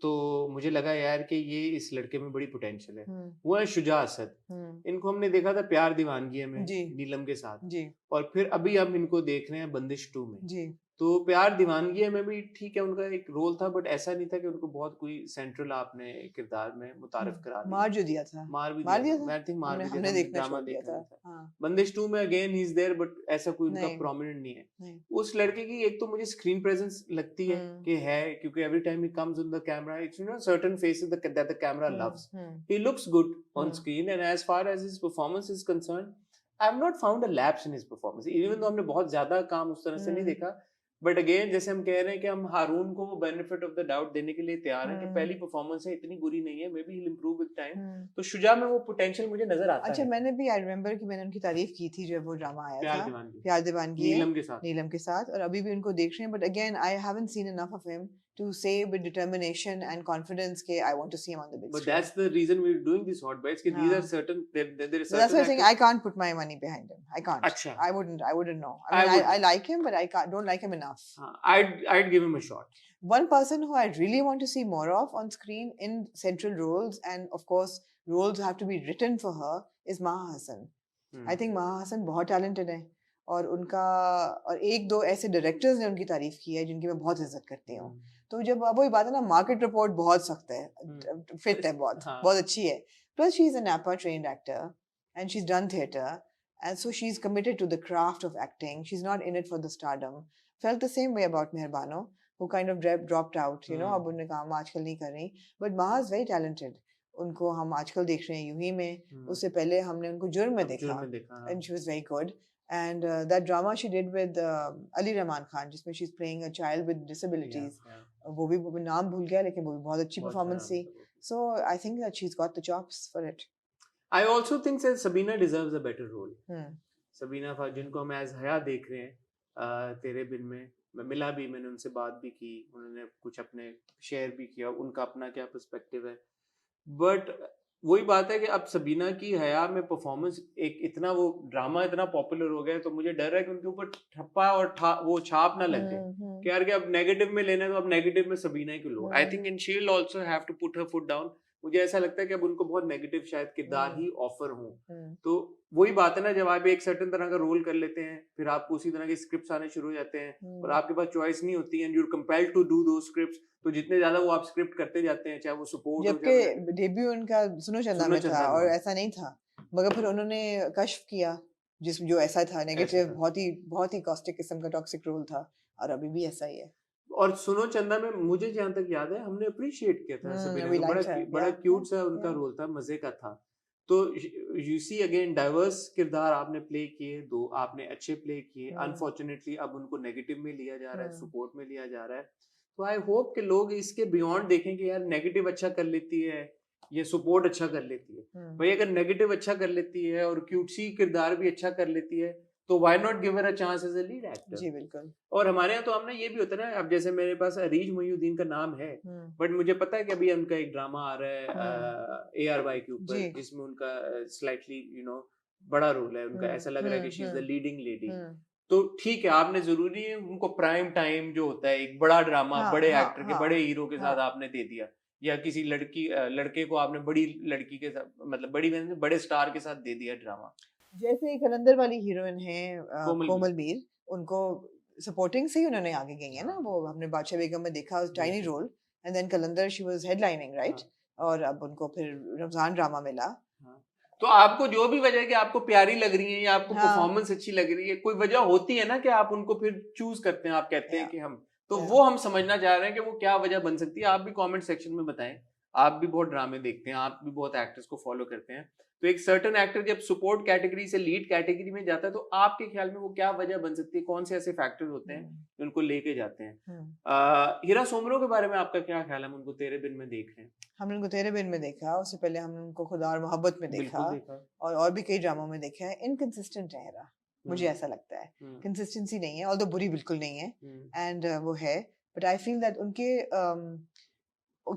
तो मुझे लगा यार कि ये इस लड़के में बड़ी पोटेंशियल है वो है शुजा असद इनको हमने देखा था प्यार दीवानगी में नीलम के साथ जी और फिर अभी हम इनको देख रहे हैं बंदिश 2 में जी तो प्यार दीवानगी में भी ठीक है उनका एक रोल था बट ऐसा नहीं था कि उनको बहुत कोई सेंट्रल आपने किरदार में मुतारिफ करा दिया मार जो दिया था मार भी मार दिया दिया था मैं थिंक मार भी हमने दिया था देखना ड्रामा छोड़ दिया देखा था हाँ बंदिश 2 में again he is there but ऐसा कोई उनका नहीं प्रोमिनेंट नहीं है नहीं उस लड़के की एक तो मुझे स्क्रीन प्रेजेंस लगती है कि है क्योंकि every time he comes on the camera it's you know certain faces that the camera loves he looks good on screen and as far as his performance is concerned I have not found a lapse in his performance even though हमने बहुत ज्यादा काम उस तरह से नहीं देखा but again जैसे हम कह रहे हैं कि हम हारून को वो बेनिफिट ऑफ द डाउट देने के लिए तैयार हैं कि पहली परफॉर्मेंस है इतनी बुरी नहीं है may be he will improve with time तो शुजा में वो पोटेंशियल मुझे नजर आता अच्छा है मैंने भी आई रिमेम्बर कि मैंने उनकी तारीफ की थी जब वो ड्रामा आया प्यार था दीवानगी प्यार दीवानगी नीलम के साथ और अभी भी उनको देख रहे हैं but again I haven't seen enough of him to say with determination and confidence that I want to see him on the big but screen. that's the reason we're doing these hot bites because these are certain there is So certain that's why I'm saying I can't put my money behind him. I can't. Achha. I wouldn't know. I mean, I like him, but I don't like him enough. I'd give him a shot. One person who I really want to see more of on screen in central roles, and of course roles have to be written for her, is Maha Hassan. I think Maha Hassan बहुत talented है और उनका और एक दो ऐसे directors ने उनकी तारीफ की है जिनकी मैं बहुत इज्जत करती हूँ तो जब अब वही बात है ना मार्केट रिपोर्ट बहुत सख्त है फिट है बहुत अच्छी है plus she is an NAPA trained actor and she's done theatre and so she's committed to the craft of acting she's not in it for the stardom felt the same way about Mehrbano who kind of dropped out you know अब उन्होंने कहा हम आजकल नहीं कर रही but Maha is very talented उनको हम आजकल देख रहे हैं यूही में उससे पहले हमने उनको जुर्म में देखा and she was very good and that drama she did with Ali Rahman Khan जिसमें she's playing a child with disabilities वो भी नाम भूल गया लेकिन वो भी बहुत अच्छी performance थी so I think that she's got the chops for it I also think that Sabina deserves a better role Sabina जिनको हम as हया देख रहे हैं तेरे बिन में मैं मिला भी मैंने उनसे बात भी की उन्होंने कुछ अपने शेयर भी किया उनका अपना क्या पर्सपेक्टिव है बट वही बात है कि अब सबीना की हया में परफॉर्मेंस एक इतना वो ड्रामा इतना पॉपुलर हो गया तो मुझे डर है कि उनके ऊपर ठप्पा और वो छाप ना लग जाए कि यार कि अब नेगेटिव में लेना है तो अब नेगेटिव में सबीना ही को लो I think in she will also have to put her foot down मुझे ऐसा लगता है कि अब उनको बहुत नेगेटिव शायद किरदार ही ऑफर हो तो वही बात है ना जब आप एक सर्टेन तरह का रोल कर लेते हैं फिर आपको उसी तरह के स्क्रिप्ट्स आने शुरू हो जाते हैं और आपके पास चॉइस नहीं होती and you are compelled to do those scripts तो जितने ज्यादा वो आप स्क्रिप्ट करते जाते हैं चाहे वो सपोर्ट जबकि डेब्यू उनका सुनो चंदा में था और ऐसा नहीं था मगर फिर उन्होंने कश्फ किया जो ऐसा था नेगेटिव बहुत ही कॉस्टिक किस्म का टॉक्सिक रोल था और अभी भी ऐसा ही है और सुनो चंदा में मुझे जहां तक याद है हमने अप्रिशिएट किया था सबीना बड़ा क्यूट सा उनका रोल था मजे का था तो यू सी अगेन डाइवर्स किरदार आपने प्ले किए दो आपने अच्छे प्ले किए अनफॉर्चुनेटली अब उनको नेगेटिव में लिया जा रहा है सपोर्ट में लिया जा रहा है तो आई होप कि लोग इसके बियॉन्ड देखें कि यार नेगेटिव अच्छा कर लेती है ये सपोर्ट अच्छा कर लेती है भाई अगर नेगेटिव अच्छा कर लेती है और क्यूटसी किरदार भी अच्छा कर लेती है तो why not give her a chance as a lead actor जी बिल्कुल और हमारे यहाँ तो हमने ये भी होता है ना अब जैसे मेरे पास अरीज मोहिउद्दीन का नाम है बट मुझे पता है कि अभी उनका एक ड्रामा आ रहा है ARY के ऊपर जिसमें उनका स्लाइटली यू नो बड़ा रोल है उनका ऐसा लग रहा है कि she is the leading lady तो ठीक है आपने जरूरी है उनको प्राइम टाइम जो होता है एक बड़ा ड्रामा बड़े एक्टर के बड़े हीरो के साथ आपने दे दिया या किसी लड़के को आपने बड़ी लड़की के साथ मतलब बड़े स्टार के साथ दे दिया ड्रामा जैसे कलंदर वाली हीरोइन है कोमल मीर उनको सपोर्टिंग से ही उन्होंने आगे गई है ना वो हमने बादशाह बेगम में देखा tiny role and then Kalandar she was headlining, right? और अब उनको फिर रमजान ड्रामा मिला. तो आपको जो भी वजह है कि आपको प्यारी लग रही है या आपको हाँ. परफॉर्मेंस अच्छी लग रही है, कोई वजह होती है ना कि आप उनको फिर चूज करते हैं, आप कहते हैं Yeah. कि हम तो Yeah. वो हम समझना चाह रहे हैं कि वो क्या वजह बन सकती है. आप भी कमेंट सेक्शन में बताएं. आप भी बहुत ड्रामे देखते हैं, आप भी बहुत एक्टर्स को फॉलो करते हैं, तो एक सर्टेन एक्टर जब सपोर्ट कैटेगरी से लीड कैटेगरी में जाता है तो आपके ख्याल में वो क्या वजह बन सकती है, कौन से ऐसे फैक्टर्स होते हैं जो उनको लेके जाते हैं? हीरा सोमरो के बारे में आपका क्या ख्याल है? हम उनको तेरे बिन में देख रहे हैं. हमने उनको तेरे बिन में देखा, उससे पहले हमने उनको खुदा और मोहब्बत में देखा, बिल्कुल देखा. और भी कई ड्रामों में देखा है. इनकंसिस्टेंट है हीरा, मुझे ऐसा लगता है. कंसिस्टेंसी नहीं है, ऑल्दो बुरी बिल्कुल नहीं है, एंड वो है, बट आई फील दैट उनके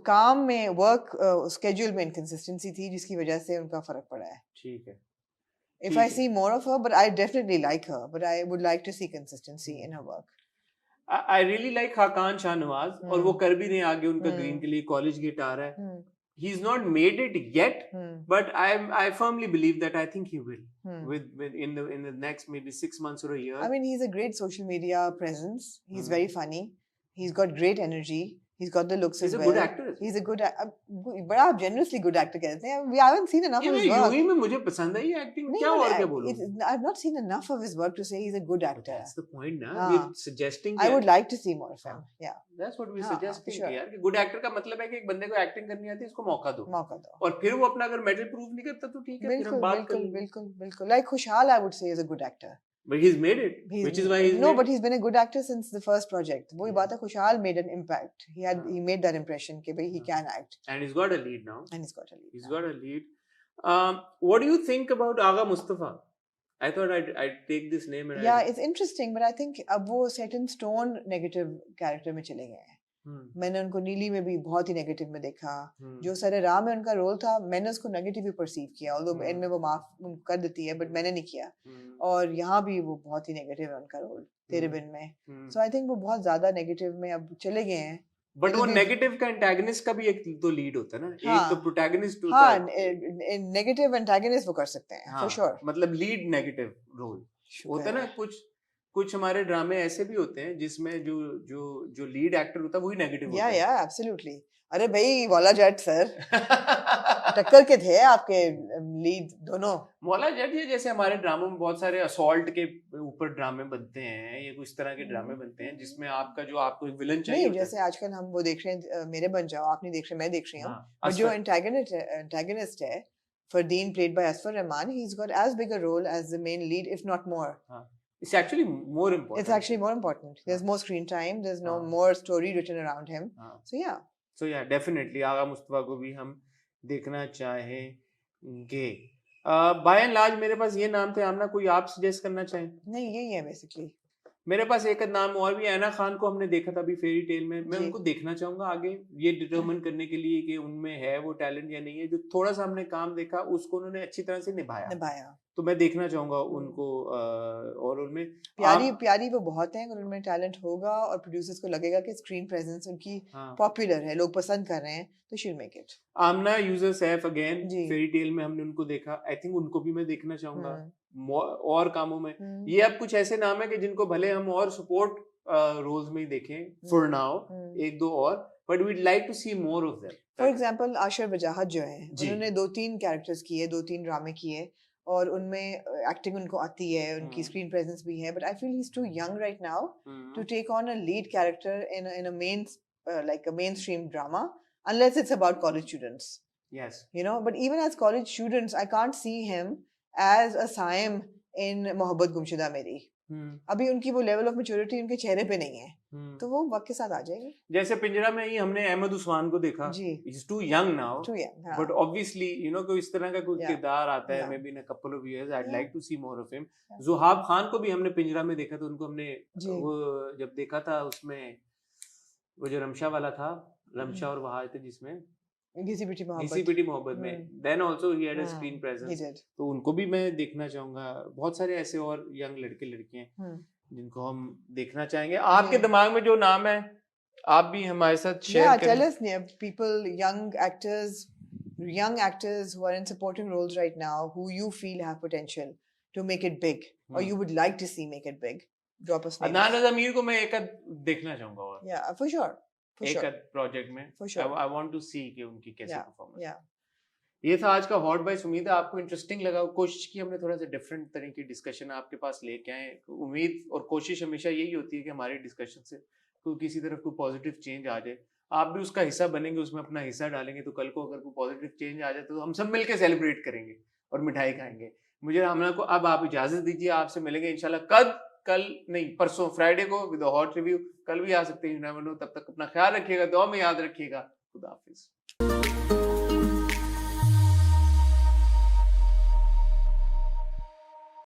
काम में वर्क स्केड्यूल में इनकंसिस्टेंसी थी जिसकी वजह से उनका फर्क पड़ा है. ठीक है. If I see more of her, but I definitely like her, but I would like to see consistency in her work. I really like Hakan Shahnawaz, और वो कर भी रहे हैं आगे उनका ग्रीन के लिए कॉलेज गिट आ रहा है. He's not made it yet, but I firmly believe that I think he will with in the next maybe 6 months or a year. I mean, he's a great social media presence. He's very funny. He's got great energy. He's got the looks He's as a well. good actor. He's a good, but आप generously good actor कहते हैं. We haven't seen enough of his work. यूही में मुझे पसंद है ये acting. क्या और क्या बोलूं? I've not seen enough of his work to say he's a good actor. That's the point ना. We're suggesting. I would like to see more of him. Yeah. That's what we're suggesting यार कि good actor का मतलब है कि एक बंदे को एक्टिंग करनी आती है, इसको मौका दो. और फिर वो अपना अगर मेटल प्रूव नहीं करता तो ठीक है, फिर हम बात कर लेंगे. बिल्कुल. Like Khushal, I would say is a good actor. But he's made it, which is why he's but he's been a good actor since the first project. वही बात है, Khushal made an impact. He made that impression कि भाई he can act. And he's got a lead now. He's got a lead. What do you think about Agha Mustafa? I thought I'd take this name and it's interesting, but I think अब वो set in stone negative character में चले गए हैं. मैंने उनको नीली में भी बहुत ही नेगेटिव में देखा. जो सरे राम में उनका रोल था, मैंने उसको नेगेटिव ही परसीव किया, ऑल्दो एंड में वो माफ कर देती है, बट मैंने नहीं किया. और यहाँ भी वो बहुत ही नेगेटिव है उनका रोल तेरे बिन में. सो आई थिंक वो बहुत ज्यादा नेगेटिव में अब चले गए हैं. बट वो नेगेटिव का एंटागनिस्ट का भी एक तो लीड होता है ना. एक तो प्रोटैगनिस्ट होता है. हाँ, नेगेटिव एंटागनिस्ट वो कर सकते हैं फॉर श्योर. मतलब लीड नेगेटिव रोल होता है ना. कुछ हमारे ड्रामे ऐसे भी होते हैं जिसमें जो लीड एक्टर होता है वही नेगेटिव होता है. या एब्सोल्युटली. अरे भाई मौला जट सर टक्कर के थे आपके लीड दोनों. मौला जट ये जैसे हमारे ड्रामों में बहुत सारे असॉल्ट के ऊपर ड्रामे बनते हैं, ये कुछ तरह के ड्रामे बनते हैं जिसमें आपको एक विलन चाहिए. नहीं, जैसे आजकल हम वो देख रहे हैं मेरे बन जाओ, आप नहीं देख रहे, मैं देख रही हूँ. और जो एंटागनिस्ट है Fardeen, played by Asfar Rahman, he's got as big a role as the main lead, if not more. It's actually more important. It's actually more important. There's more screen time. There's no more story written around him. So yeah, definitely आगा मुस्तफा को भी हम देखना चाहेंगे. Bye and large मेरे पास ये नाम थे. आमना कोई आप सजेस्ट करना चाहें? नहीं, यही है बेसिकली. मेरे पास एक नाम और भी. ऐना खान को हमने देखा था अभी फेरी टेल में. मैं उनको देखना चाहूंगा आगे, ये डिटरमिन करने के लिए कि उनमें है वो टैलेंट या नहीं है. जो थोड़ा सा हमने काम देखा उसको उन्होंने अच्छी तरह से निभाया. तो मैं देखना चाहूंगा उनको. और उनमें प्यारी वो बहुत है. अगर उनमें टैलेंट होगा और प्रोड्यूसर्स को लगेगा कि स्क्रीन प्रेजेंस उनकी पॉपुलर है, लोग पसंद कर रहे हैं, तो she will make it. Amna यूजर सैफ अगेन फेरी टेल में हमने उनको देखा. आई थिंक उनको भी मैं देखना चाहूंगा और कामों में. ये अब कुछ ऐसे नाम है कि जिनको भले हम और सपोर्ट रोल्स में ही देखें फॉर नाउ, एक दो और, but we'd like to see more of them. For example Ashar Wajahat जो है, उन्होंने 2-3 कैरेक्टर्स किए, 2-3 ड्रामे किए, और उनमें एक्टिंग उनको आती है, उनकी स्क्रीन प्रेजेंस भी है. But I feel he is too young right now to take on a lead character in a main like a mainstream drama, unless it's about college students. Yes. You know, but even as college students, I can't see him as a Saim in मोहब्बत गुमशुदा मेरी. अभी उनकी वो level of maturity उनके चेहरे पे नहीं है, तो वो वक्त के साथ आ जाएगी. जैसे पिंजरा में ही हमने अहमद उस्मान को देखा. He's too young now. But obviously, you know, कोई इस तरह का कोई किरदार आता है, maybe in a couple of years, I'd like to see more of him. जुहाब Khan को भी हमने पिंजरा में देखा, तो उनको हमने वो जब देखा था उसमें वो जो रमशा वाला था, रमशा और वहाज थे जिसमें घिसी-पिटी मोहब्बत में, then also he had a screen presence. तो उनको भी मैं देखना चाहूंगा. बहुत सारे ऐसे और यंग लड़के लड़कियां जिनको हम देखना चाहेंगे. आपके दिमाग में जो नाम है आप भी हमारे साथ शेयर करें. Tell us people, young actors who are in supporting roles right now, who you feel have potential to make it big, or you would like to see make it big. Drop us names. Adnan अज़मीर को मैं एक देखना चाहूंगा और. Yeah, for sure. For एक sure. Project में For sure. I want to see कि उनकी कैसी Yeah. परफॉर्मेंस। Yeah. ये था आज का हॉट बाइट्स। उम्मीद है आपको इंटरेस्टिंग लगा। कोशिश की हमने थोड़ा सा डिफरेंट तरह की डिस्कशन आपके पास लेके आए। उम्मीद और कोशिश हमेशा यही होती है कि हमारी डिस्कशन से कोई किसी तरफ कोई पॉजिटिव चेंज आ जाए, आप भी उसका हिस्सा बनेंगे, उसमें अपना हिस्सा डालेंगे, तो कल को अगर कोई पॉजिटिव चेंज आ जाए तो हम सब मिलकर सेलिब्रेट करेंगे और मिठाई खाएंगे। मुझे हमला को अब आप इजाजत दीजिए, आपसे मिलेंगे इंशाल्लाह कल नहीं परसों फ्राइडे को विद हॉट रिव्यू। कल भी आ सकते हैं, तब तक अपना ख्याल रखिएगा, दुआ में याद रखिएगा। खुदा हाफिज।